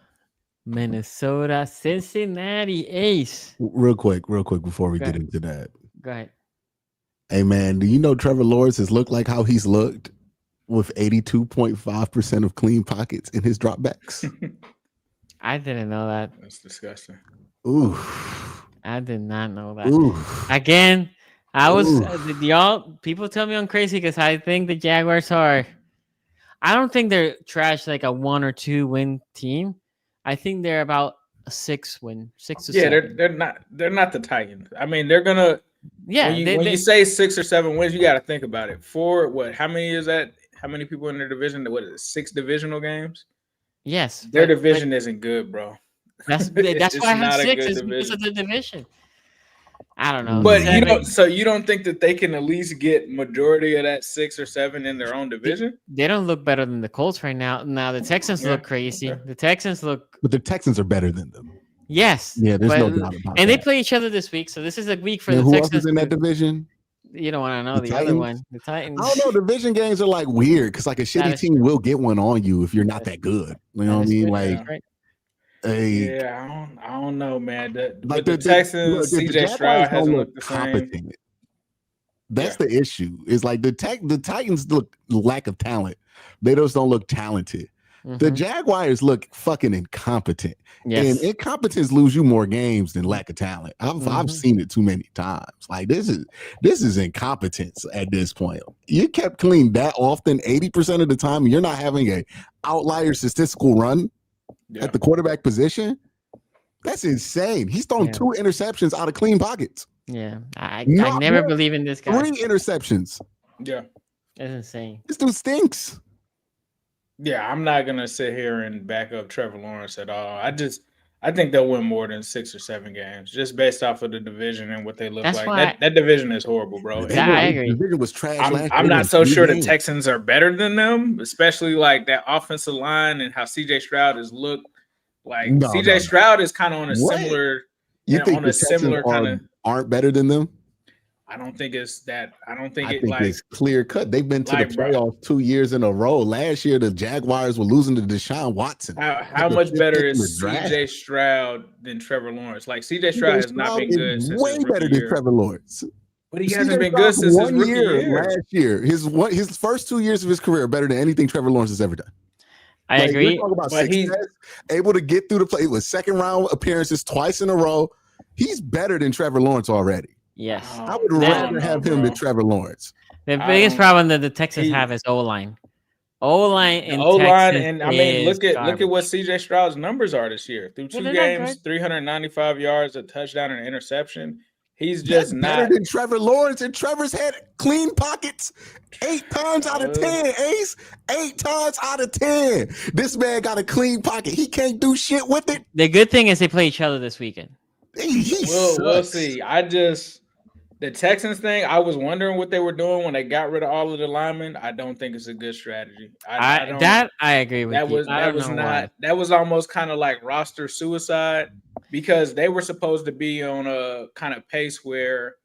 Minnesota, Cincinnati, Ace. Real quick before we get into that. Go ahead. Hey, man, do you know Trevor Lawrence has looked like how he's looked with 82.5% of clean pockets in his dropbacks? I didn't know that. That's disgusting. Ooh. I did not know that. Ooh. Again, people tell me I'm crazy because I think the Jaguars I don't think they're trash like a 1 or 2 win team. I think they're about a 6 win, 6 to 7. They're not the Titans. I mean, they're gonna. Yeah, when you say 6 or 7 wins, you got to think about it. How many is that? How many people in their division? What is it? 6 divisional games? Yes, their division isn't good, bro. That's why I have 6 is because of the division. I don't know, but so you don't think that they can at least get majority of that 6 or 7 in their own division? They don't look better than the Colts right now. Now the Texans look crazy. Okay. The Texans look, but the Texans are better than them. Yes. Yeah, there's no doubt about and that. they play each other this week, so this is a week for the who Texans. Else is in that division? You don't want to know the other one. The Titans. I don't know. Division games are like weird because like a shitty team will get one on you if you're not that good. You know what I mean? Like. Right. I don't know, man. The Texans, CJ Stroud hasn't looked the same. That's the issue. It's like the Titans look lack of talent. They just don't look talented. Mm-hmm. The Jaguars look fucking incompetent. Yes. And incompetence lose you more games than lack of talent. I've seen it too many times. Like this is incompetence at this point. You kept clean that often 80% of the time. And you're not having a outlier statistical run. At the quarterback position, that's insane. He's thrown 2 interceptions out of clean pockets. Yeah, I never believe in this guy. 3 interceptions. Yeah, that's insane. This dude stinks. Yeah, I'm not gonna sit here and back up Trevor Lawrence at all. I think they'll win more than 6 or 7 games just based off of the division and what they look like. That division is horrible, bro. I agree. The division was trash. I'm not so sure the Texans are better than them, especially like that offensive line and how CJ Stroud has looked. Like CJ Stroud is kind of on a similar. You think the Texans aren't better than them? I don't think it's that. I think it's clear cut. They've been to the playoffs 2 years in a row. Last year, the Jaguars were losing to Deshaun Watson. How much better is CJ Stroud than Trevor Lawrence? Like CJ Stroud has not been good. Way better than Trevor Lawrence. But he hasn't been good since his rookie year. Last year, his first 2 years of his career are better than anything Trevor Lawrence has ever done. I agree. We're talking about success, able to get through the play with 2nd round appearances twice in a row. He's better than Trevor Lawrence already. Yes. I would rather have him than Trevor Lawrence. The biggest problem that the Texans have is O-line. O-line in Texas and I mean, look at what CJ Stroud's numbers are this year. Through 2 games, 395 yards, a touchdown, and an interception. He's just better than Trevor Lawrence, and Trevor's had clean pockets 8 times out of 10. Ace, 8 times out of 10. This man got a clean pocket. He can't do shit with it. The good thing is they play each other this weekend. We'll see. The Texans thing, I was wondering what they were doing when they got rid of all of the linemen. I don't think it's a good strategy. I don't. I agree with you. I don't know why. That was almost kind of like roster suicide because they were supposed to be on a kind of pace where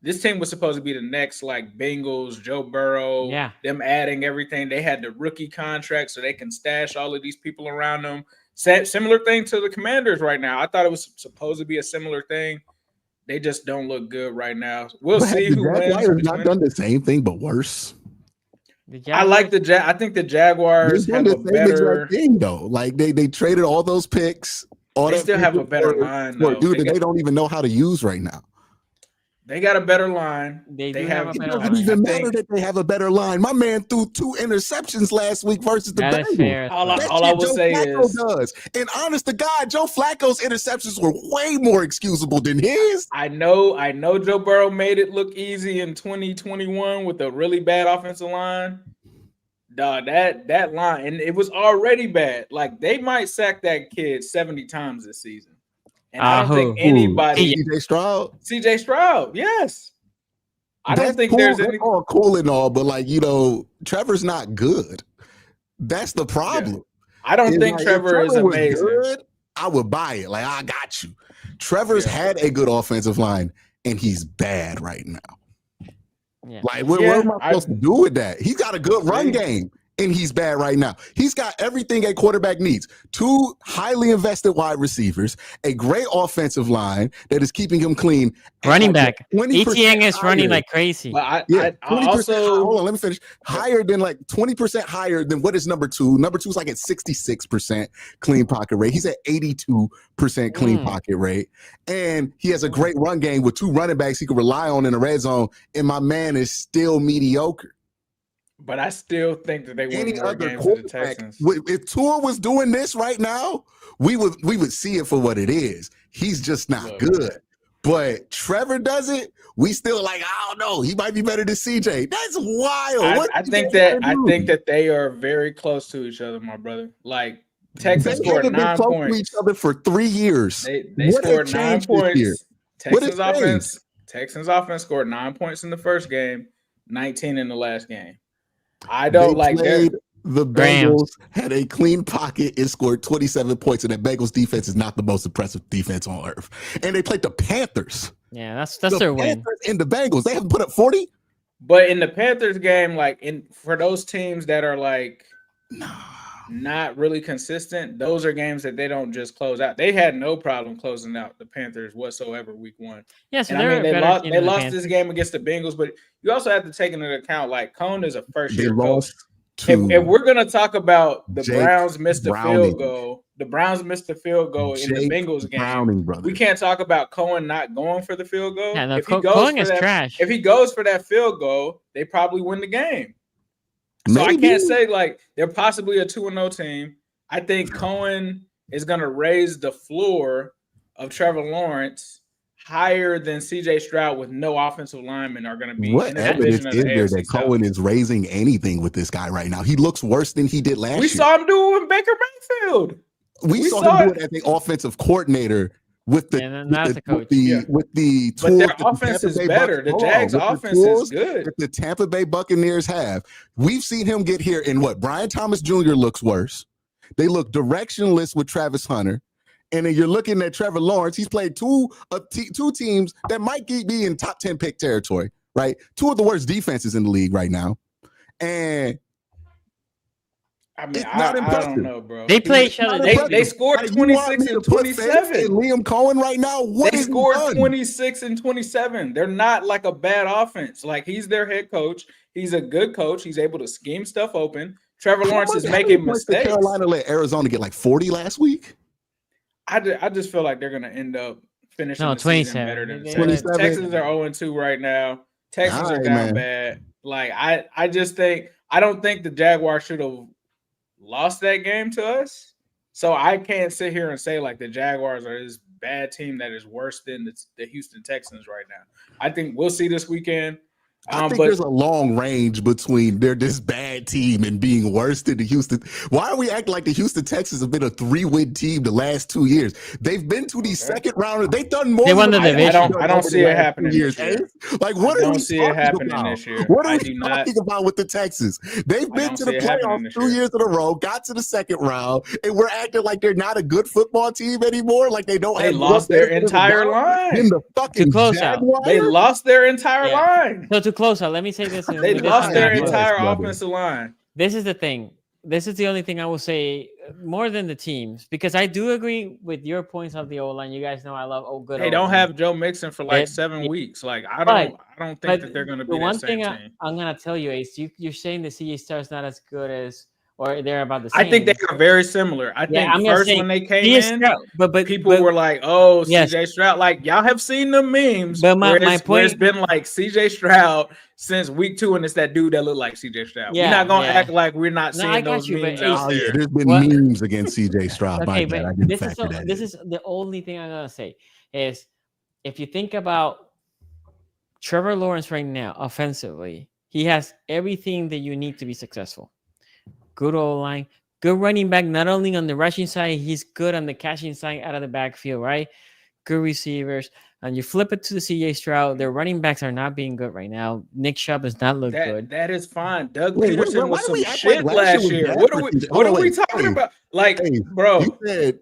this team was supposed to be the next like Bengals, Joe Burrow, them adding everything. They had the rookie contract so they can stash all of these people around them. Similar thing to the Commanders right now. I thought it was supposed to be a similar thing. They just don't look good right now. We'll see who wins. Jaguars not done the same thing, but worse. I like I think the Jaguars have a better thing though. Like they traded all those picks. They still have a better line, though. Dude, they don't even know how to use right now. They got a better line. They have a better line. It doesn't even matter that they have a better line. My man threw 2 interceptions last week versus the Bengals. All I will say is, does. And honest to God, Joe Flacco's interceptions were way more excusable than his. I know Joe Burrow made it look easy in 2021 with a really bad offensive line. Dog, that line, and it was already bad. Like they might sack that kid 70 times this season. And I don't think anybody. CJ Stroud, yes. I don't think there's any. All cool and all, but like Trevor's not good. That's the problem. Yeah. I don't think Trevor is amazing. Good, I would buy it. Like I got you. Trevor's had a good offensive line, and he's bad right now. Yeah. Like what am I supposed to do with that? He's got a good run game. And he's bad right now. He's got everything a quarterback needs. 2 highly invested wide receivers, a great offensive line that is keeping him clean. Running back. ETN is running like crazy. But I also hold on, let me finish. Higher than like 20% higher than what is number 2. Number 2 is like at 66% clean pocket rate. He's at 82% clean pocket rate. And he has a great run game with 2 running backs he can rely on in the red zone. And my man is still mediocre. But I still think that they win more games than the Texans. If Tua was doing this right now, we would see it for what it is. He's just not good. But Trevor does it. We still like, I don't know. He might be better than CJ. That's wild. I think that they are very close to each other, my brother. Like Texas scored 9 points. To each other for 3 years. They scored 9 points. Texans offense scored 9 points in the first game, 19 in the last game. I don't like that. The Bengals had a clean pocket and scored 27 points, and that Bengals defense is not the most impressive defense on earth. And they played the Panthers. Yeah, that's their win. And the Bengals, they haven't put up 40. But in the Panthers game, for those teams that are not really consistent, those are games that they don't just close out. They had no problem closing out the Panthers whatsoever week 1. Yeah, so they lost this game against the Bengals, but you also have to take into account Cohn is a first-year coach. If we're gonna talk about the Browns missed the field goal, in the Bengals game. We can't talk about Cohen not going for the field goal. Yeah, no, Cohen is trash. If he goes for that field goal, they probably win the game. So I can't say they're possibly a 2-0 team. I think Cohen is going to raise the floor of Trevor Lawrence higher than CJ Stroud with no offensive linemen are going to be. What evidence is there that Cohen is raising anything with this guy right now? He looks worse than he did last year. We saw him do it with Baker Mayfield. We saw him do it as the offensive coordinator with the but their offense is better. The Jags' offense is good. The Tampa Bay Buccaneers have. We've seen him get here in what? Brian Thomas Jr. looks worse. They look directionless with Travis Hunter. And then you're looking at Trevor Lawrence. He's played two teams that might be in top 10 pick territory, right? 2 of the worst defenses in the league right now. And I don't know, bro. They play each other. They scored 26 and 27. Liam Cohen right now. They scored 26 and 27. They're not like a bad offense. He's their head coach. He's a good coach. He's able to scheme stuff open. Trevor Lawrence is making mistakes. Did Carolina let Arizona get 40 last week? I just feel like they're going to end up finishing the 27 season better than 27. Texans are 0-2 right now. Texans are down bad. I just think I don't think the Jaguars should have lost that game to us. So I can't sit here and say the Jaguars are this bad team that is worse than the Houston Texans right now. I think we'll see this weekend. I think but there's a long range between they're this bad team and being worse than the Houston. Why are we acting like the Houston Texans have been a 3-win team the last 2 years? They've been to these second rounders. They've done more. They won the than division. I don't see it happening years. this year. Like, what I are we don't see it talking happening about? this year. What are I we do not. talking about with the Texans? They've been don't to the see it happening playoffs this 2 year. years in a row, got to the second round, and we're acting like they're not a good football team anymore. Like they don't. They have lost their entire line. in the fucking close out. Jaguars. They lost their entire Yeah. line. So to close out, let me say this. They with lost this their example. entire brother. offensive line. This is the thing. This is the only thing I will say more than the teams, because I do agree with your points of the O-line. You guys know I love good. They don't O-line. have Joe Mixon for like It- 7 it- weeks. Like I But- don't think But that they're going to the be one that same thing team. I'm gonna tell you, Ace, you're saying the CJ Star's not as good as, or they're about the same. I think they are very similar. I Yeah, think I'm gonna first say when they came CJ in, Stroud, but people were like, "Oh, Yes. CJ Stroud." Like y'all have seen the memes, But my where it's point- been like CJ Stroud since week 2, and it's that dude that looked like CJ Stroud. Yeah, we're not gonna yeah. act like we're not No, seeing I got those you, but memes Ace- out Oh yeah, there. there's been What- memes against CJ Stroud. Okay, My bad. I but didn't this is factor that this in. is the only thing I'm gonna say is if you think about Trevor Lawrence right now offensively, he has everything that you need to be successful. Good O-line, good running back, not only on the rushing side, he's good on the catching side out of the backfield, right? Good receivers. And you flip it to the CJ Stroud, their running backs are not being good right now. Nick Chubb does not look good. That is fine. Doug Wait, Peterson why was do some we act shit like last was year. bad What for are we CJ? what Hold are on, we wait, talking hey, about? Like, hey, bro, You said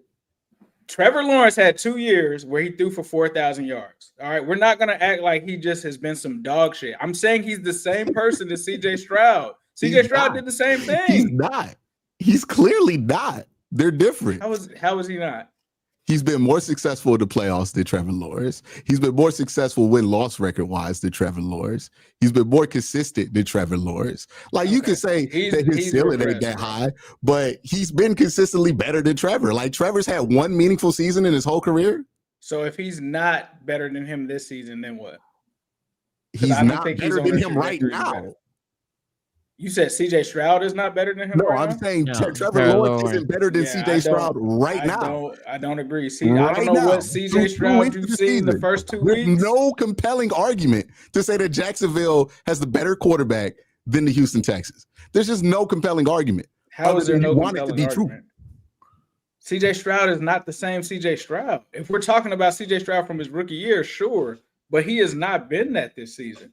Trevor Lawrence had 2 years where he threw for 4,000 yards. All right, we're not gonna act like he just has been some dog shit. I'm saying he's the same person as CJ Stroud. CJ He's Stroud not. did the same he's thing. not. He's clearly not. They're different. How was he not? He's been more successful in the playoffs than Trevor Lawrence. He's been more successful win-loss record-wise than Trevor Lawrence. He's been more consistent than Trevor Lawrence. Like, you Okay. can say He's- that his he's ceiling ain't regressed, that bro. high, but he's been consistently better than Trevor. Like, Trevor's had one meaningful season in his whole career. So if he's not better than him this season, then what? 'Cause He's I don't not think he's better on than a him right trajectory to be now. better. You said CJ Stroud is not better than him No, right I'm now? saying No, Trevor Trevor Lawrence Lawrence. isn't better than Yeah, I CJ Stroud don't- right now. I don't agree. See, I Right don't know now, what through CJ 2 Stroud weeks you've of the seen the season. first 2 There's weeks. no compelling argument to say that Jacksonville has the better quarterback than the Houston Texans. There's just no compelling argument. How other is there than no you want it to compelling be true. argument? CJ Stroud is not the same CJ Stroud. If we're talking about CJ Stroud from his rookie year, sure, but he has not been that this season.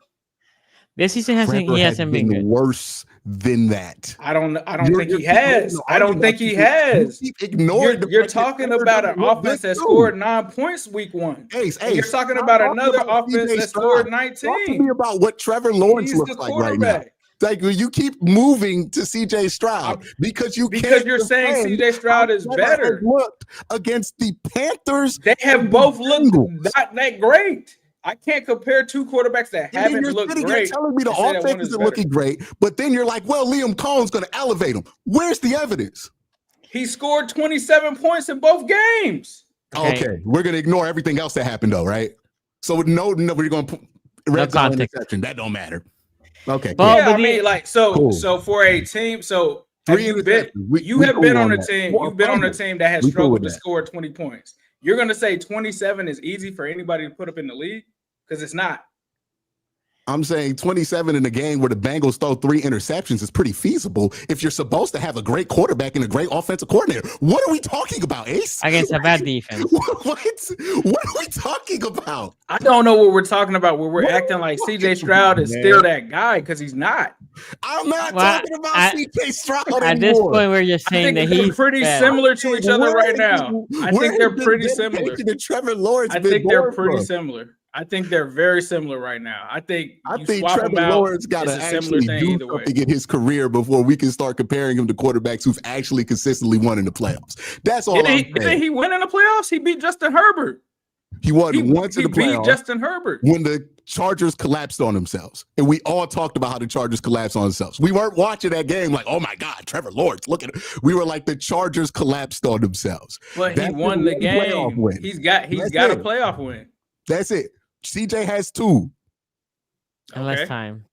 This season Trevor he has hasn't been good. worse than that. I don't You're- think you're he keep making has. the I don't argument think he because has. You keep ignoring the You're fact that talking Trevor about an doesn't look offense good that too. scored 9 points week 1. Ace, And you're Ace, talking stop about talking another about offense CJ that Stroud. scored Talk to me 19. about what Trevor Lawrence He's looks the like right now. quarterback. Like, you keep moving to CJ Stroud because you Because can't you're saying defend CJ Stroud how is Trevor has better. looked against the Panthers. They have and the both looked Bengals. not that great. I can't compare two quarterbacks that And then haven't you're looked sitting here great. telling me the and say that one offense is isn't better. looking great, but then you're like, well, Liam Cohen's going to elevate him. Where's the evidence? He scored 27 points in both games. Okay, we're going to ignore everything else that happened, though, right? So no, we're going to put red zone context. interception. That don't matter. Okay, Well, Yeah, but I mean, like, so Cool. so for a team, so have 3 you been, interceptions. We you have cool been on a that. team, Well, you've been on a fumble. team that has We cool struggled with to that. score 20 points. You're gonna say 27 is easy for anybody to put up in the league? Because it's not. I'm saying 27 in a game where the Bengals throw 3 interceptions is pretty feasible if you're supposed to have a great quarterback and a great offensive coordinator. What are we talking about, Ace? against a bad defense. What are we talking about? I don't know what we're talking about where we're What are acting we like talking CJ Stroud is about, still man? that guy because he's not. I'm not Well, talking about at- CJ Stroud At this anymore. point, we're just I saying think that they're he's pretty bad. similar to each other Where right is now. this- I where think they're has this pretty similar. dedication to Trevor Lawrence I been think they're born pretty from? similar. I think they're very similar right now. I think you think swap Trevor them out, Lawrence got to it's a similar actually thing do either way. something in his career before we can start comparing him to quarterbacks who've actually consistently won in the playoffs. That's all I'm Didn't saying. he win in the playoffs? He beat Justin Herbert. He won He, once in he the beat playoffs Justin Herbert. when the Chargers collapsed on themselves. And we all talked about how the Chargers collapsed on themselves. We weren't watching that game like, oh my God, Trevor Lawrence, look at it. We were like, the Chargers collapsed on themselves. But he That's won the the one playoff game. win. He's got That's a it. playoff win. That's it. CJ has 2 And less Okay. time.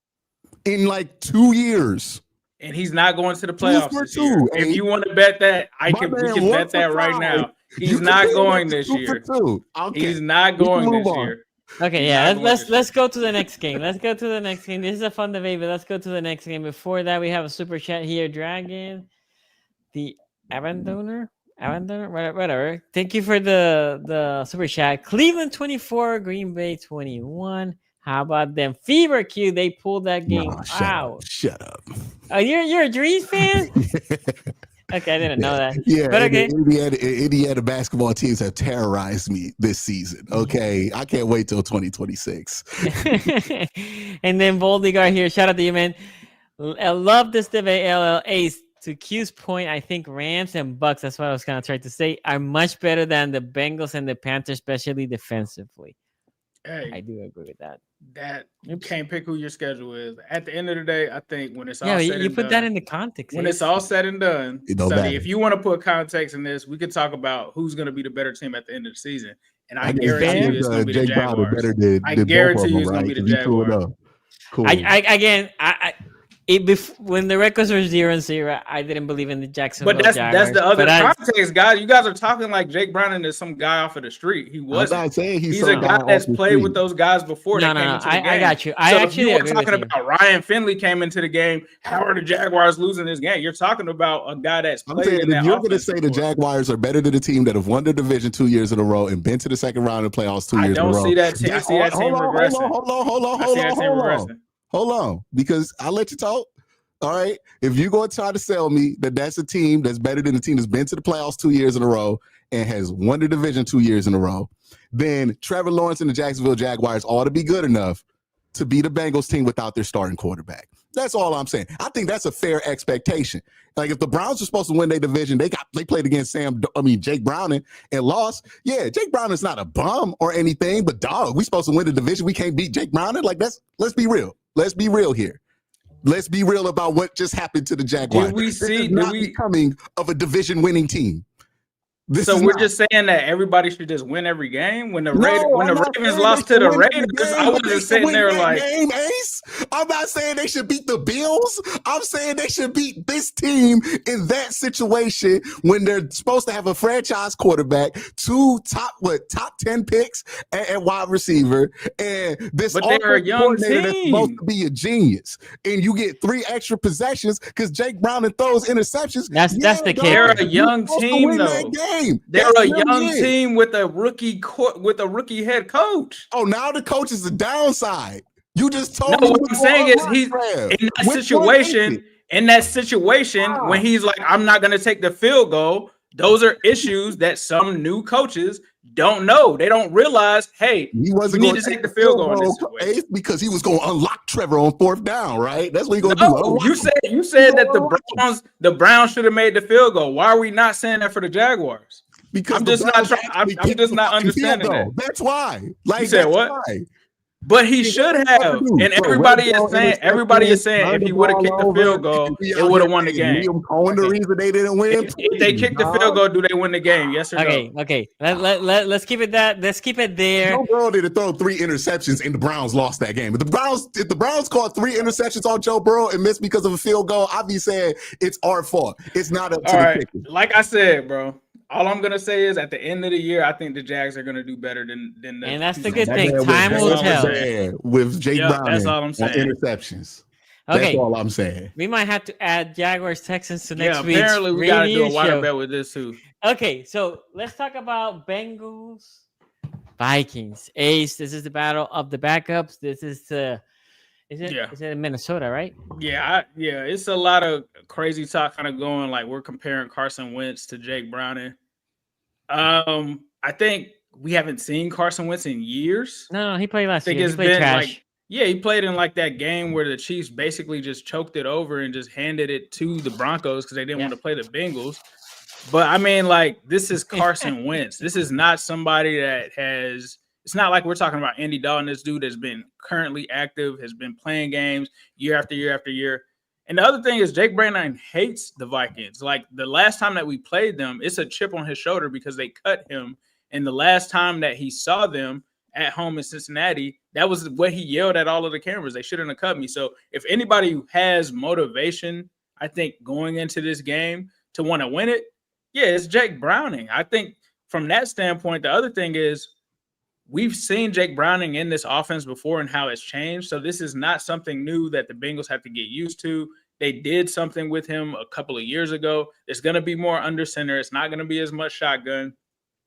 in like 2 years. And he's not going to the playoffs for this year. 2. If Hey, you want to bet that, my we man can 1 bet that for right 5. now. You He's can not bet going that's this 2 for year. 2. Okay. He's not We can going move this on. year. Okay, He's yeah. not Let's go to the next game. Let's go to the next game. This is a fun debate, but let's go to the next game. Before that, we have a super chat here. Dragon, the Abandoner, whatever. Thank you for the super chat. Cleveland 24, Green Bay 21. How about them? Fever Q, they pulled that game out. Shut up. Oh, you're a Dreams fan? Okay, I didn't know that. Yeah, But okay. Indiana basketball teams have terrorized me this season. Okay, I can't wait till 2026. And then Voldigar here. Shout out to you, man. I love this debate. LL Ace. To Q's point, I think Rams and Bucks, that's what I was kind of trying to say, are much better than the Bengals and the Panthers, especially defensively. Hey, I do agree with that. That you can't pick who your schedule is. At the end of the day, I think when it's all Yeah, said you and put done, that in the context. when it's all said and done, It don't Sonny, matter. if you want to put context in this, we could talk about who's going to be the better team at the end of the season. And I guarantee you it's going to be the Jake Brown is Jaguars. better than I both guarantee of you them, it's going right? to be the You cool Jaguars. enough. Cool. When the records were 0-0, I didn't believe in the Jacksonville But that's Jaguars. the other context, guys. You guys are talking like Jake Brown is some guy off of the street. He wasn't. I'm not saying He's a guy that's played with those guys before. No, That came into the game. I got you. I actually you're agree talking with you. about Ryan Finley came into the game. How are the Jaguars losing this game? You're talking about a guy that's I'm played saying in that if you're going to offense say the before. Jaguars are better than the team that have won the division 2 years in a row and been to the second round of playoffs 2 years in a row. I don't see that team. I see that team regressing. Hold on, because I'll let you talk. All right. If you're going to try to sell me that that's a team that's better than the team that's been to the playoffs 2 years in a row and has won the division 2 years in a row, then Trevor Lawrence and the Jacksonville Jaguars ought to be good enough to beat a Bengals team without their starting quarterback. That's all I'm saying. I think that's a fair expectation. Like if the Browns are supposed to win their division, they played against Jake Browning and lost. Yeah, Jake Browning's not a bum or anything, but dog, we supposed to win the division. We can't beat Jake Browning. Like let's be real. Let's be real here. Let's be real about what just happened to the Jaguars. Did we see? Becoming of a division-winning team? We're just saying that everybody should just win every game. When the Ravens lost to the Raiders, I wasn't sitting there like, game, Ace. I'm not saying they should beat the Bills. I'm saying they should beat this team in that situation when they're supposed to have a franchise quarterback, two top 10 picks at wide receiver, and this they're a young team that's supposed to be a genius, and you get 3 extra possessions because Jake Browning throws interceptions. That's the case. They're a young team though. They're a young team with a rookie head coach. Oh, now the coach is the downside. You just told me. What I'm saying is he's in that situation when he's like, I'm not going to take the field goal. Those are issues that some new coaches don't know. They don't realize, hey, he wasn't going to take the field goal in this situation. Because he was going to unlock Trevor on 4th down, right? That's what he's going to do. You said that the Browns should have made the field goal. Why are we not saying that for the Jaguars? Because I'm just not understanding that. That's why. Like you said what? Why? But he should have. And everybody is saying if he would have kicked the field goal, it would have won the game. The reason they didn't win. If they kicked the field goal, do they win the game? Yes or no? Okay. Let's keep it Let's keep it there. Joe Burrow did throw 3 interceptions and the Browns lost that game. If the Browns caught 3 interceptions on Joe Burrow and missed because of a field goal, I'd be saying it's our fault. It's not up to the kicker. Like I said, bro. All I'm gonna say is, at the end of the year, I think the Jags are gonna do better than the. And that's the good thing. Time will tell. With Jake Brown, that's all I'm saying. Interceptions. Okay, that's all I'm saying. We might have to add Jaguars Texans to next week. Apparently, we gotta do a water bet with this too. Okay, so let's talk about Bengals Vikings. Ace, this is the battle of the backups. This is the. Is it in Minnesota, right? Yeah. It's a lot of crazy talk kind of going, like we're comparing Carson Wentz to Jake Browning. I think we haven't seen Carson Wentz in years. No, he played last year. He played trash. He played in like that game where the Chiefs basically just choked it over and just handed it to the Broncos because they didn't want to play the Bengals. But I mean, like, this is Carson Wentz. This is not somebody that has. It's not like we're talking about Andy Dalton, this dude has been currently active, has been playing games year after year after year. And the other thing is Jake Browning hates the Vikings. Like the last time that we played them, it's a chip on his shoulder because they cut him. And the last time that he saw them at home in Cincinnati, that was what he yelled at all of the cameras. They shouldn't have cut me. So if anybody who has motivation, I think going into this game to want to win it, it's Jake Browning. I think from that standpoint, the other thing is, we've seen Jake Browning in this offense before and how it's changed. So this is not something new that the Bengals have to get used to. They did something with him a couple of years ago. There's going to be more under center. It's not going to be as much shotgun.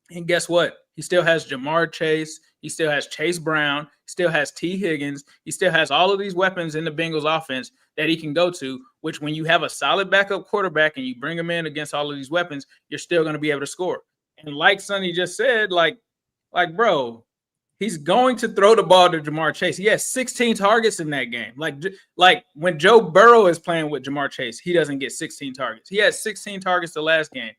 And guess what? He still has Jamar Chase. He still has Chase Brown. He still has T. Higgins. He still has all of these weapons in the Bengals offense that he can go to, which when you have a solid backup quarterback and you bring him in against all of these weapons, you're still going to be able to score. And like Sonny just said, like, bro, he's going to throw the ball to Jamar Chase. He has 16 targets in that game. Like when Joe Burrow is playing with Jamar Chase, he doesn't get 16 targets. He had 16 targets the last game.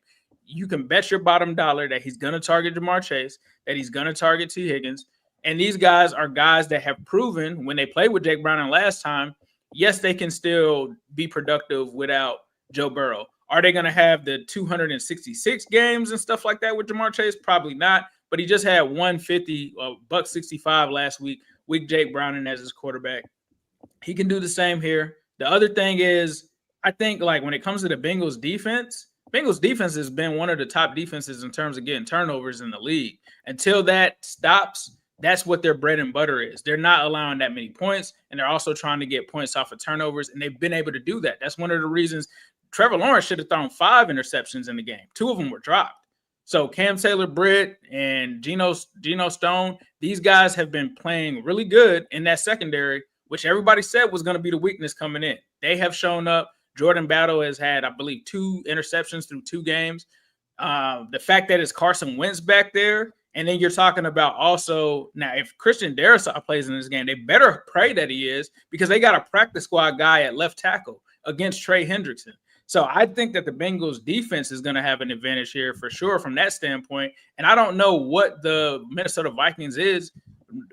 You can bet your bottom dollar that he's going to target Jamar Chase, that he's going to target T. Higgins. And these guys are guys that have proven when they played with Jake Browning last time, yes, they can still be productive without Joe Burrow. Are they going to have the 266 games and stuff like that with Jamar Chase? Probably not. But he just had 150, $165 last week with Jake Browning as his quarterback. He can do the same here. The other thing is, I think like when it comes to the Bengals defense has been one of the top defenses in terms of getting turnovers in the league. Until that stops, that's what their bread and butter is. They're not allowing that many points, and they're also trying to get points off of turnovers, and they've been able to do that. That's one of the reasons Trevor Lawrence should have thrown 5 interceptions in the game. 2 of them were dropped. So Cam Taylor-Britt and Geno Stone, these guys have been playing really good in that secondary, which everybody said was going to be the weakness coming in. They have shown up. Jordan Battle has had, I believe, 2 interceptions through 2 games. The fact that it's Carson Wentz back there, and then you're talking about also now if Christian Darrisaw plays in this game, they better pray that he is because they got a practice squad guy at left tackle against Trey Hendrickson. So I think that the Bengals defense is going to have an advantage here for sure from that standpoint. And I don't know what the Minnesota Vikings is,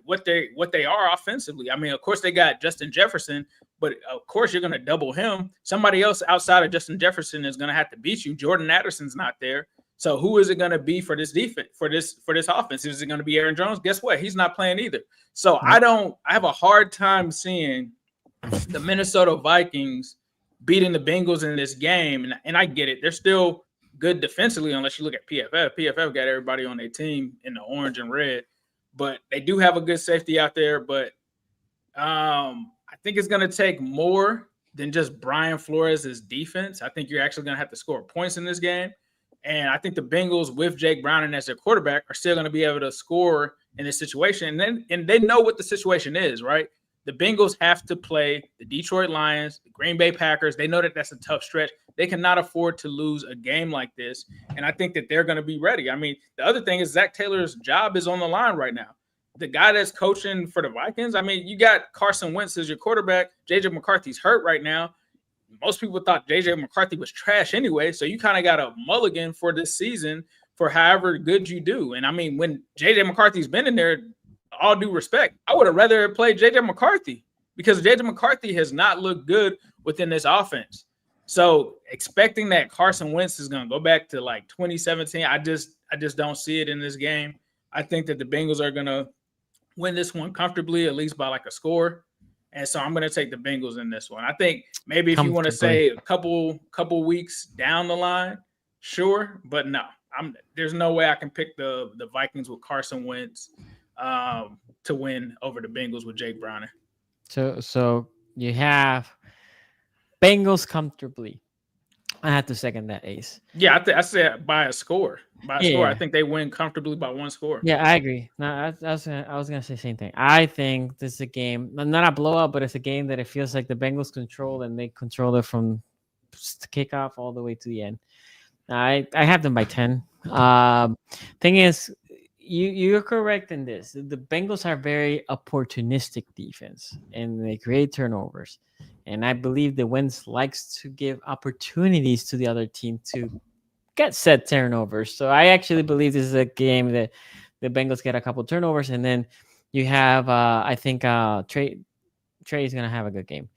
what they are offensively. I mean, of course, they got Justin Jefferson, but of course, you're going to double him. Somebody else outside of Justin Jefferson is going to have to beat you. Jordan Addison's not there. So who is it going to be for this defense, for this offense? Is it going to be Aaron Jones? Guess what? He's not playing either. So I have a hard time seeing the Minnesota Vikings beating the Bengals in this game. And I get it. They're still good defensively unless you look at PFF. PFF got everybody on their team in the orange and red. But they do have a good safety out there. But I think it's going to take more than just Brian Flores' defense. I think you're actually going to have to score points in this game. And I think the Bengals with Jake Browning as their quarterback are still going to be able to score in this situation. And they know what the situation is, right? The Bengals have to play the Detroit Lions, the Green Bay Packers. They know that that's a tough stretch. They cannot afford to lose a game like this. And I think that they're going to be ready. I mean, the other thing is Zach Taylor's job is on the line right now. The guy that's coaching for the Vikings, I mean, you got Carson Wentz as your quarterback. J.J. McCarthy's hurt right now. Most people thought J.J. McCarthy was trash anyway, so you kind of got a mulligan for this season for however good you do. And, I mean, when J.J. McCarthy's been in there, all due respect, I would have rather played J.J. McCarthy because J.J. McCarthy has not looked good within this offense. So expecting that Carson Wentz is going to go back to like 2017, I just don't see it in this game. I think that the Bengals are going to win this one comfortably, at least by like a score. And so I'm going to take the Bengals in this one. I think maybe if you want to say a couple weeks down the line, sure, but no, there's no way I can pick the Vikings with Carson Wentz to win over the Bengals with Jake Browning. So you have Bengals comfortably. I have to second that, Ace. Yeah, I said by a score. Score, I think they win comfortably by 1 score. Yeah, I agree. No, I was gonna say the same thing. I think this is a game, not a blowout, but it's a game that it feels like the Bengals control and they control it from kickoff all the way to the end. I have them by 10. Thing is, you're correct in this. The Bengals are very opportunistic defense, and they create turnovers. And I believe the Wentz likes to give opportunities to the other team to get set turnovers. So I actually believe this is a game that the Bengals get a couple turnovers, and then you have, I think Trey is going to have a good game.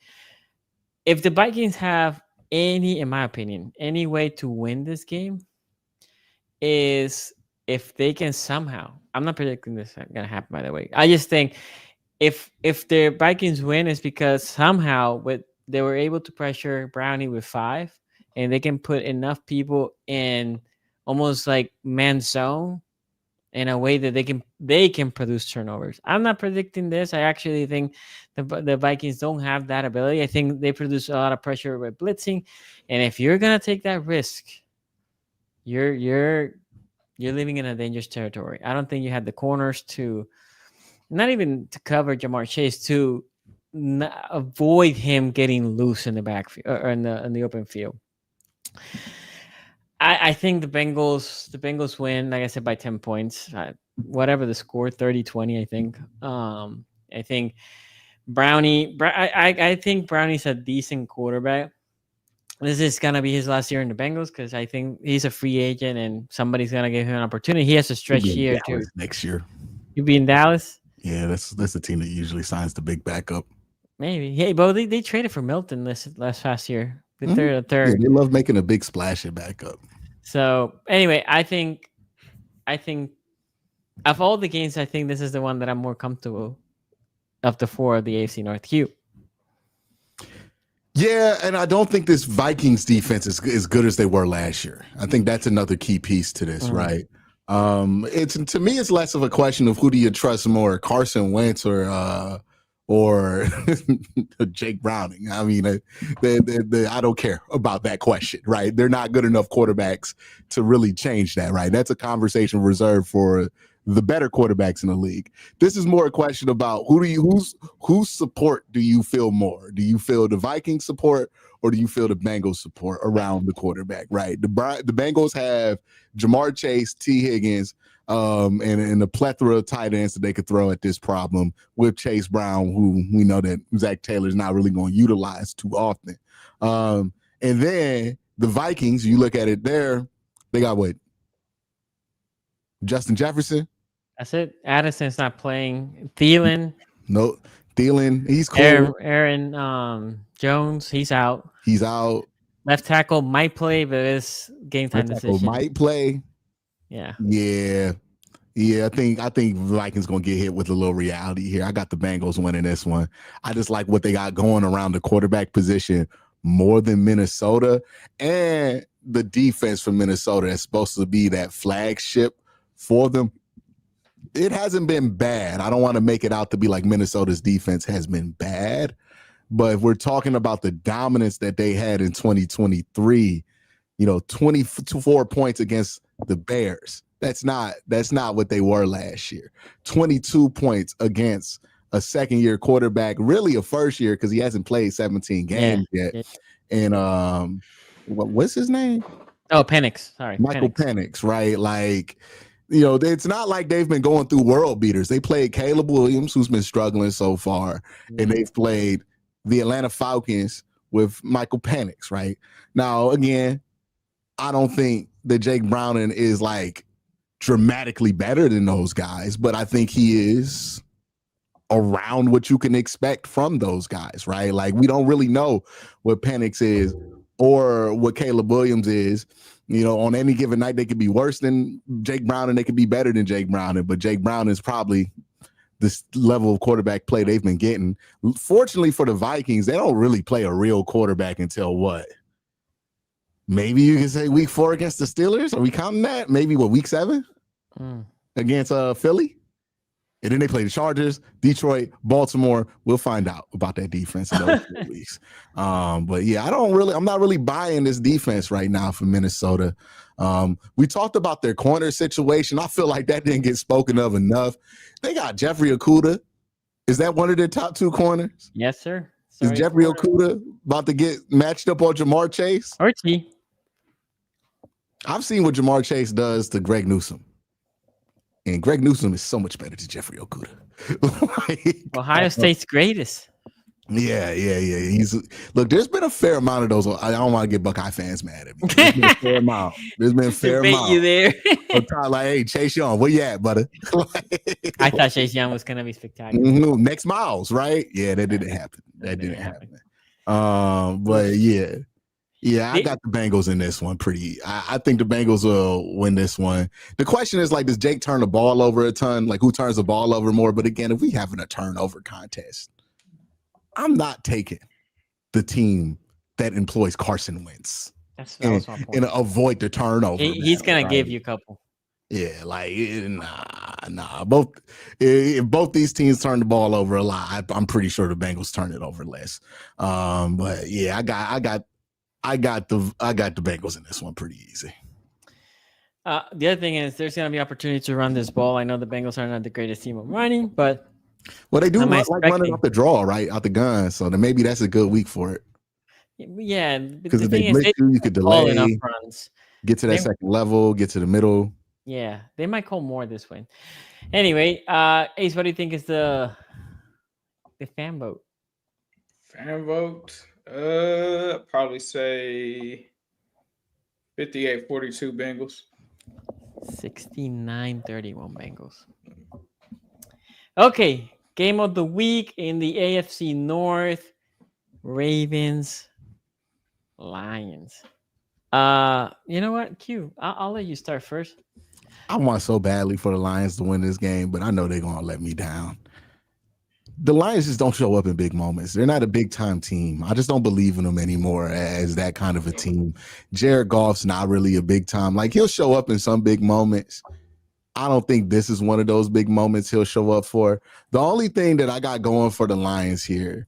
If the Vikings have in my opinion, any way to win this game is if they can somehow, I'm not predicting this is going to happen, by the way. I just think if the Vikings win is because somehow they were able to pressure Brownie with 5, and they can put enough people in almost like man zone in a way that they can produce turnovers. I'm not predicting this. I actually think the Vikings don't have that ability. I think they produce a lot of pressure with blitzing, and if you're gonna take that risk, you're living in a dangerous territory. I don't think you had the corners to, not even to cover Jamar Chase, to avoid him getting loose in the backfield or in the open field. I think the Bengals win, like I said, by 10 points. Whatever the score, 30-20, I think. I think I think Brownie's a decent quarterback. This is going to be his last year in the Bengals because I think he's a free agent and somebody's going to give him an opportunity. He has a stretch here too. Next year. You be in Dallas? Yeah, that's the team that usually signs the big backup. Maybe. Hey, Bo, they traded for Milton this last past year. The third. Yeah, they love making a big splash at backup. So anyway, I think of all the games, I think this is the one that I'm more comfortable of the four of the AFC North. Q. Yeah, and I don't think this Vikings defense is as good as they were last year. I think that's another key piece to this, right? It's, to me, it's less of a question of who do you trust more, Carson Wentz or Jake Browning. I mean, I don't care about that question, right? They're not good enough quarterbacks to really change that, right? That's a conversation reserved for the better quarterbacks in the league. This is more a question about whose support do you feel more? Do you feel the Vikings support or do you feel the Bengals support around the quarterback, right? The Bengals have Jamar Chase, T. Higgins, and a plethora of tight ends that they could throw at this problem with Chase Brown, who we know that Zach Taylor's not really going to utilize too often. And then the Vikings, you look at it there, they got what? Justin Jefferson? That's it. Addison's not playing. Thielen. No, Thielen, he's cool. Aaron Jones, he's out. He's out. Left tackle might play, but it's game time decision. Might play. Yeah. I think Vikings gonna get hit with a little reality here. I got the Bengals winning this one. I just like what they got going around the quarterback position more than Minnesota, and the defense for Minnesota that's supposed to be that flagship for them. It hasn't been bad. I don't want to make it out to be like Minnesota's defense has been bad, but if we're talking about the dominance that they had in 2023, 24 points against the Bears. That's not what they were last year. 22 points against a second-year quarterback, really a first year because he hasn't played 17 games yet. Yeah. And what's his name? Oh, Penix. Sorry, Michael Penix, right? Like, it's not like they've been going through world beaters. They played Caleb Williams, who's been struggling so far, and they've played the Atlanta Falcons with Michael Penix, right? Now, again, I don't think that Jake Browning is like dramatically better than those guys, but I think he is around what you can expect from those guys, right? Like, we don't really know what Penix is or what Caleb Williams is. On any given night, they could be worse than Jake Browning. They could be better than Jake Browning, but Jake Browning is probably this level of quarterback play they've been getting. Fortunately for the Vikings, they don't really play a real quarterback until what? Maybe you can say week 4 against the Steelers. Are we counting that? Maybe week 7 against Philly? And then they play the Chargers, Detroit, Baltimore. We'll find out about that defense in those 4 weeks. But yeah, I'm not really buying this defense right now for Minnesota. We talked about their corner situation. I feel like that didn't get spoken of enough. They got Jeffrey Okudah. Is that one of their top 2 corners? Yes, sir. Is Jeffrey Okudah about to get matched up on Jamar Chase? Or T. I've seen what Jamar Chase does to Greg Newsome. And Greg Newsome is so much better than Jeffrey Okudah. Ohio State's greatest. Yeah. Look, there's been a fair amount of those. I don't want to get Buckeye fans mad at me. There's been a fair amount. There's been a fair amount. You there? I'm like, hey, Chase Young, where you at, brother? I thought Chase Young was going to be spectacular. Mm-hmm. Next Miles, right? Yeah, that didn't happen. That didn't happen. But yeah. Yeah, I got the Bengals in this one I think the Bengals will win this one. The question is, like, does Jake turn the ball over a ton? Like, who turns the ball over more? But again, if we having a turnover contest, I'm not taking the team that employs Carson Wentz that was my point. and avoid the turnover. He's going to give you a couple. Yeah, like nah. If both these teams turn the ball over a lot, I'm pretty sure the Bengals turn it over less. But yeah, I got the Bengals in this one pretty easy. The other thing is there's going to be opportunity to run this ball. I know the Bengals are not the greatest team of running, but well, they do I'm like running expecting- off the draw, right, out the gun. So then maybe that's a good week for it. yeah, Because the if they thing is, blitz you could call enough delay, runs. get to that They- second level, get to the middle. Yeah, they might call more this win. Anyway, Ace, what do you think is the fan vote? Fan vote. Probably say 58-42 Bengals. 69-31 Bengals. Okay, game of the week in the AFC North. Ravens, Lions. You know what? Q, I'll let you start first. I want so badly for the Lions to win this game, but I know they're gonna let me down. The Lions just don't show up in big moments. They're not a big time team. I just don't believe in them anymore as that kind of a team. Jared Goff's not really a big time. Like, he'll show up in some big moments. I don't think this is one of those big moments he'll show up for. The only thing that I got going for the Lions here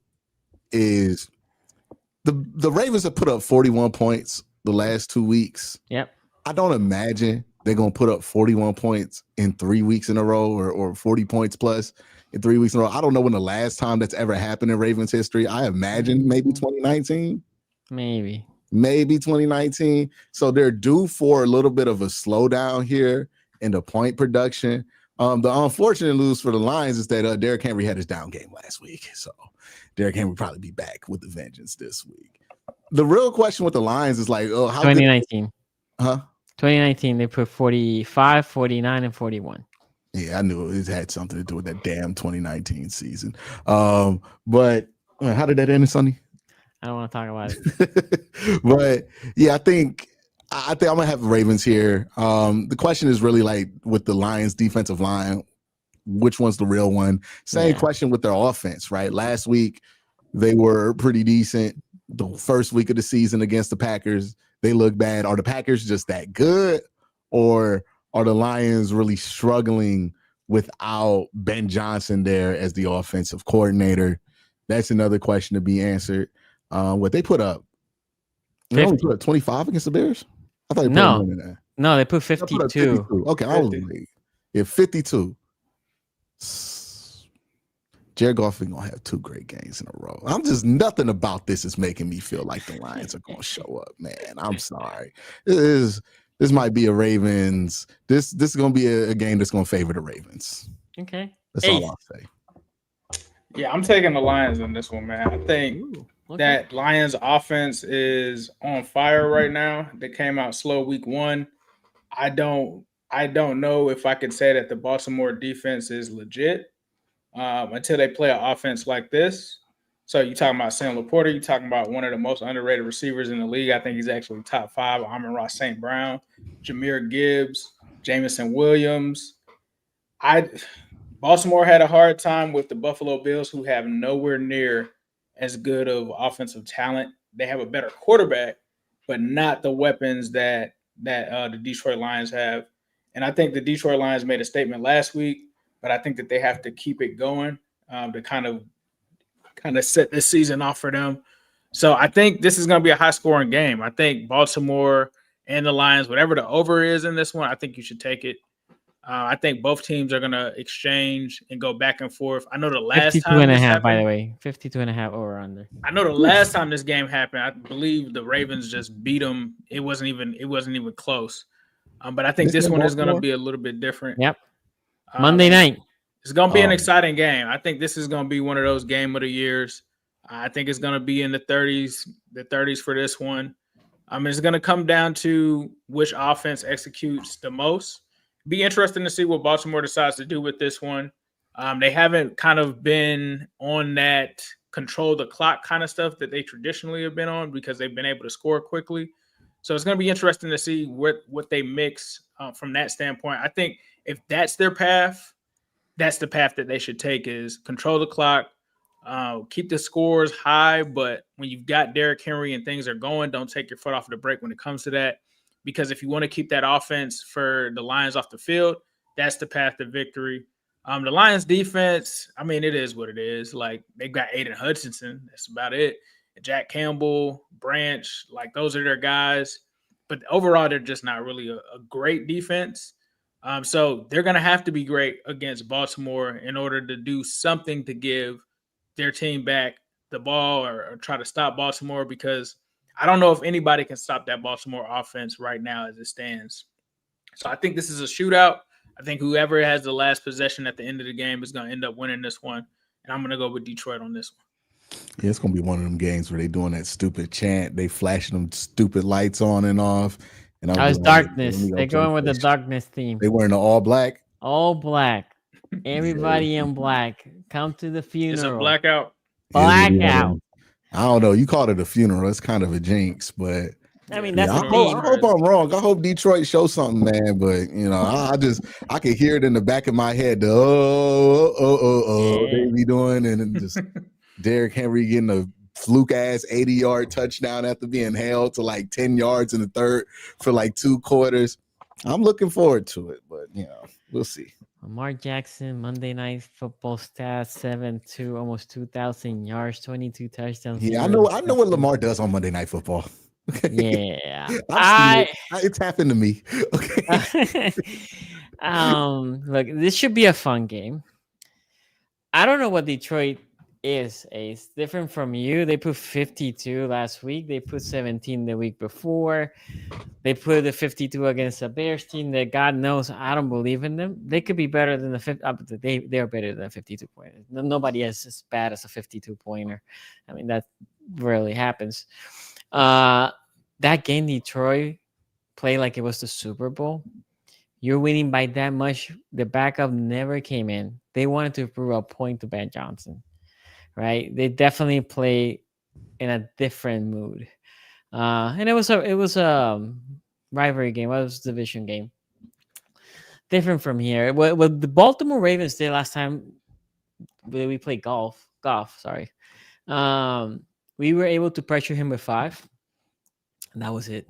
is the Ravens have put up 41 points the last 2 weeks. Yep. I don't imagine they're going to put up 41 points in 3 weeks in a row or 40 points plus in 3 weeks in a row. I don't know when the last time that's ever happened in Ravens history. I imagine maybe 2019. Maybe 2019. So they're due for a little bit of a slowdown here in the point production. The unfortunate news for the Lions is that Derrick Henry had his down game last week. So Derrick Henry will probably be back with the vengeance this week. The real question with the Lions is like, how 2019. Huh? 2019, they put 45, 49, and 41. Yeah, I knew it had something to do with that damn 2019 season. But how did that end, Sonny? I don't want to talk about it. But yeah, I think I'm gonna have the Ravens here. The question is really like with the Lions defensive line, which one's the real one? Same question with their offense, right? Last week they were pretty decent. The first week of the season against the Packers, they look bad. Are the Packers just that good, or are the Lions really struggling without Ben Johnson there as the offensive coordinator? That's another question to be answered. What they put up? They only put up 25 against the Bears. I thought they put up more than that. No, they put 52. 52. Okay, 50. I was late. Yeah, 52. Jared Goff is gonna have 2 great games in a row. I'm just nothing about this is making me feel like the Lions are gonna show up, man. I'm sorry. This might be a Ravens. This is gonna be a game that's gonna favor the Ravens. Okay. That's all I'll say. Yeah, I'm taking the Lions in this one, man. I think that Lions offense is on fire right now. They came out slow week 1. I don't know if I could say that the Baltimore defense is legit until they play an offense like this. So you're talking about Sam Laporta, you're talking about one of the most underrated receivers in the league. I think he's actually top 5. Amon-Ra St. Brown, Jahmyr Gibbs, Jamison Williams. Baltimore had a hard time with the Buffalo Bills, who have nowhere near as good of offensive talent. They have a better quarterback, but not the weapons that the Detroit Lions have. And I think the Detroit Lions made a statement last week, but I think that they have to keep it going to kind of set this season off for them. So I think this is going to be a high-scoring game. I think Baltimore and the Lions, whatever the over is in this one, I think you should take it. I think both teams are going to exchange and go back and forth. I know the last 52 time and a this half, happened, by the way. 52 and a half over under. I know the last time this game happened, I believe the Ravens just beat them. It wasn't even close. But I think this one is going to be a little bit different. Yep. Monday night. It's going to be an exciting game. I think this is going to be one of those game of the years. I think it's going to be in the 30s for this one. It's going to come down to which offense executes the most. Be interesting to see what Baltimore decides to do with this one. They haven't kind of been on that control the clock kind of stuff that they traditionally have been on because they've been able to score quickly. So it's going to be interesting to see what they mix from that standpoint. I think if that's their path, that's the path that they should take is control the clock, keep the scores high. But when you've got Derrick Henry and things are going, don't take your foot off the brake when it comes to that. because if you want to keep that offense for the Lions off the field, that's the path to victory. The Lions defense, I mean, it is what it is. Like, they got Aiden Hutchinson. That's about it. Jack Campbell, Branch, like, those are their guys. But overall, they're just not really a great defense. So they're going to have to be great against Baltimore in order to do something to give their team back the ball or try to stop Baltimore, because I don't know if anybody can stop that Baltimore offense right now as it stands. So I think this is a shootout. I think whoever has the last possession at the end of the game is going to end up winning this one. And I'm going to go with Detroit on this one. Yeah, it's going to be one of them games where they doing that stupid chant. They flashing them stupid lights on and off. And I was darkness. They're going with the darkness theme. They wearing the all black. All black. Everybody in black. Come to the funeral. It's a blackout. Blackout. I don't know. You called it a funeral. It's kind of a jinx, but I mean, that's I hope I'm wrong. I hope Detroit shows something, man. But I can hear it in the back of my head. They be doing, and just Derrick Henry getting a fluke ass 80-yard touchdown after being held to like 10 yards in the third for like 2 quarters. I'm looking forward to it, but we'll see. Lamar Jackson, Monday Night Football stats, 7-2, almost 2,000 yards, 22 touchdowns. Yeah, I know what Lamar does on Monday Night Football. Okay. Yeah, it's happened to me. Okay. Look, this should be a fun game. I don't know what Detroit is, Ace. Different from you. They put 52 last week. They put 17 the week before. They put the 52 against a Bears team that God knows I don't believe in them. They could be better than the 50. They are better than a 52 pointer. Nobody is as bad as a 52 pointer. I mean, that rarely happens. That game, Detroit played like it was the Super Bowl. You're winning by that much. The backup never came in. They wanted to prove a point to Ben Johnson, right? They definitely play in a different mood. And it was a rivalry game. It was a division game. Different from here. What the Baltimore Ravens did last time we played golf. Sorry. We were able to pressure him with 5. And that was it.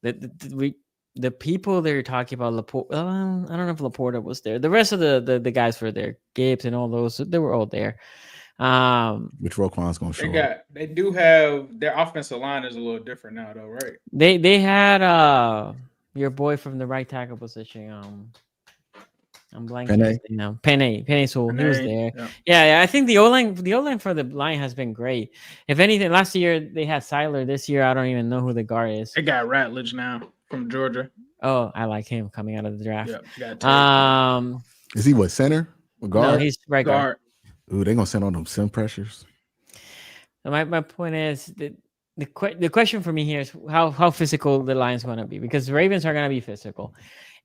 The people they're talking about, Laporte, I don't know if Laporta was there. The rest of the guys were there. Gibbs and all those, they were all there. Which Roquan's going to show They do have their offensive line is a little different now, though, right? They had your boy from the right tackle position. I'm blanking now. Penny. So he was there. Yeah. I think the O-line for the line has been great. If anything, last year they had Seiler. This year I don't even know who the guard is. They got Ratledge now from Georgia. Oh, I like him coming out of the draft. Yeah, is he what, center or guard? No, he's right guard. Ooh, they gonna send on them sim pressures. My point is the question for me here is how physical the Lions going to be, because the Ravens are going to be physical.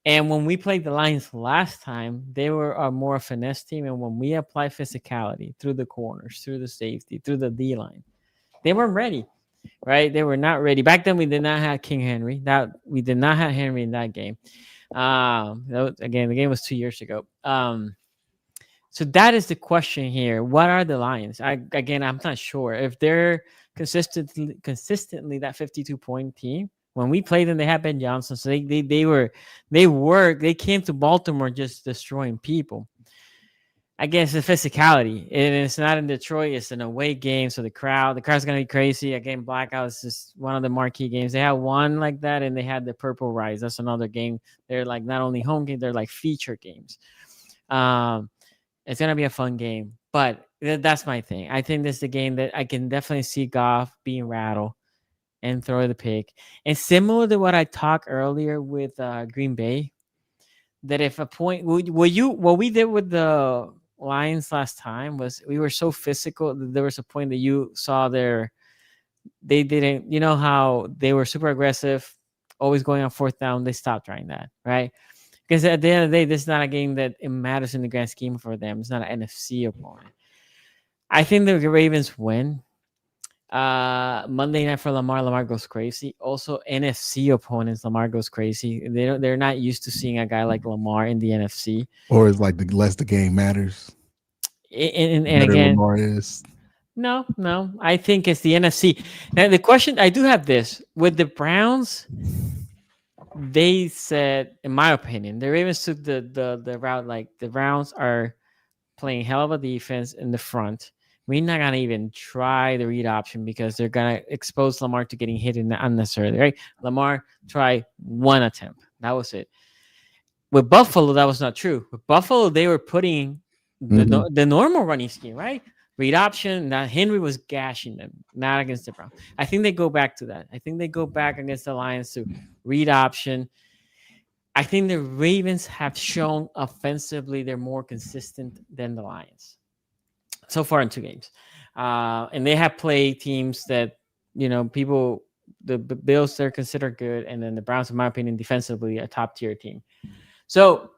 And when we played the Lions last time, they were a more finesse team. And when we apply physicality through the corners, through the safety, through the D-line, they weren't ready, right? They were not ready. Back then, we did not have King Henry. We did not have Henry in that game. Again, the game was 2 years ago. So that is the question here. What are the Lions? I'm not sure. If they're consistently that 52-point team, when we played them, they had Ben Johnson. So they came to Baltimore just destroying people. I guess the physicality. And it's not in Detroit. It's an away game. So the crowd's going to be crazy. Again, Blackout is just one of the marquee games. They had one like that, and they had the Purple Rise. That's another game. They're like not only home games, they're like feature games. It's going to be a fun game. But that's my thing. I think this is the game that I can definitely see Goff being rattled and throw the pick. And similar to what I talked earlier with Green Bay, that if a point, what we did with the Lions last time was we were so physical. There was a point that you saw they didn't, how they were super aggressive, always going on 4th down. They stopped trying that, right? Because at the end of the day, this is not a game that it matters in the grand scheme for them. It's not an NFC opponent. I think the Ravens win. Monday night for Lamar goes crazy. Also, NFC opponents, Lamar goes crazy. They're not used to seeing a guy like Lamar in the NFC. Or it's like the less the game matters. And again, Lamar is. No. I think it's the NFC. Now the question I do have this with the Browns. they said, in my opinion, the Ravens took the route like the Browns are playing hell of a defense in the front. We're not gonna even try the read option because they're gonna expose Lamar to getting hit unnecessarily, right? Lamar tried one attempt. That was it. With Buffalo, that was not true. With Buffalo, they were putting the normal running scheme, right? Read option. That Henry was gashing them, not against the Browns. I think they go back to that. I think they go back against the Lions to read option. I think the Ravens have shown offensively they're more consistent than the Lions so far in 2 games. And they have played teams that, people, the Bills, they're considered good. And then the Browns, in my opinion, defensively, a top tier team. So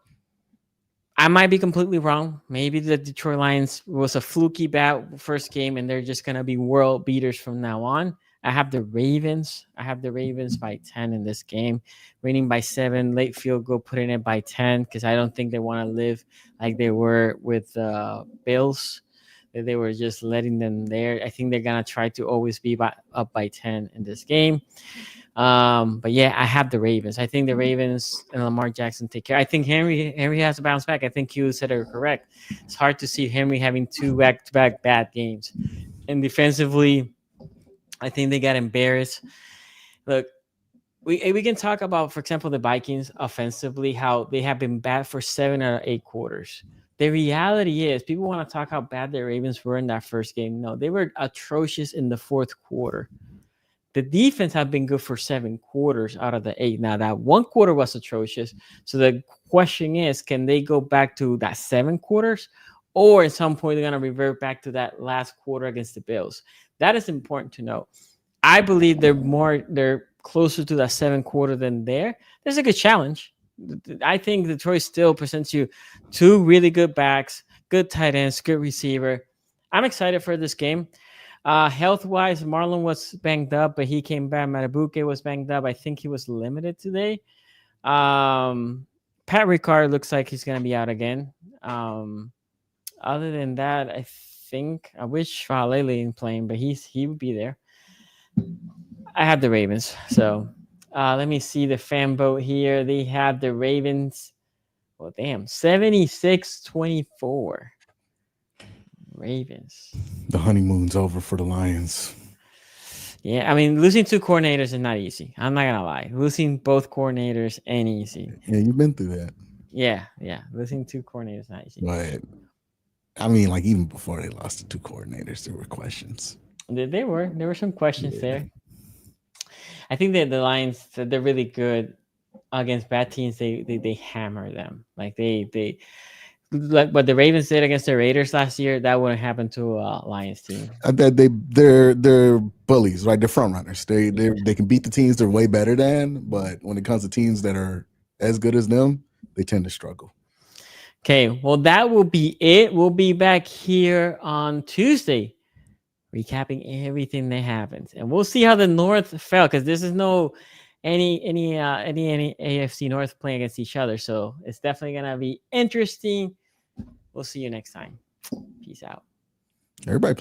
I might be completely wrong. Maybe the Detroit Lions was a fluky bad first game and they're just going to be world beaters from now on. I have the Ravens. By 10 in this game, winning by 7, late field goal, putting it by 10 because I don't think they want to live like they were with Bills. They were just letting them there. I think they're going to try to always be up by 10 in this game. But yeah, I have the Ravens. I think the Ravens and Lamar Jackson take care. I think Henry has to bounce back. I think you said it correct. It's hard to see Henry having 2 back-to-back bad games. And defensively, I think they got embarrassed. Look, we can talk about, for example, the Vikings offensively, how they have been bad for 7 out of 8 quarters. The reality is people want to talk how bad the Ravens were in that first game. No, they were atrocious in the 4th quarter. The defense have been good for 7 quarters out of the 8. Now, that 1 quarter was atrocious. So the question is, can they go back to that 7 quarters? Or at some point, they're going to revert back to that last quarter against the Bills. That is important to know. I believe they're closer to that 7 quarter than there. There's a good challenge. I think Detroit still presents you 2 really good backs, good tight ends, good receiver. I'm excited for this game. Health-wise, Marlon was banged up, but he came back. Matabuke was banged up. I think he was limited today. Pat Ricard looks like he's going to be out again. Other than that, I wish Fahalele ain't playing, but he would be there. I have the Ravens. So let me see the fan vote here. They have the Ravens. Well, damn, 76-24. Ravens. The honeymoon's over for the Lions. Yeah, I mean, losing 2 coordinators is not easy. I'm not gonna lie. Losing both coordinators ain't easy. Yeah, you've been through that. Yeah. Losing 2 coordinators is not easy. But I mean, like even before they lost the 2 coordinators, there were questions. There were some questions there. I think that the Lions, they're really good against bad teams. They hammer them. Like they like what the Ravens did against the Raiders last year. That wouldn't happen to a Lions team. They're bullies, right? They're front runners. They can beat the teams they're way better than, but when it comes to teams that are as good as them, they tend to struggle. Okay, well, that will be it. We'll be back here on Tuesday, recapping everything that happens, and we'll see how the North fell because this is no any AFC North playing against each other, so it's definitely gonna be interesting. We'll see you next time. Peace out. Everybody.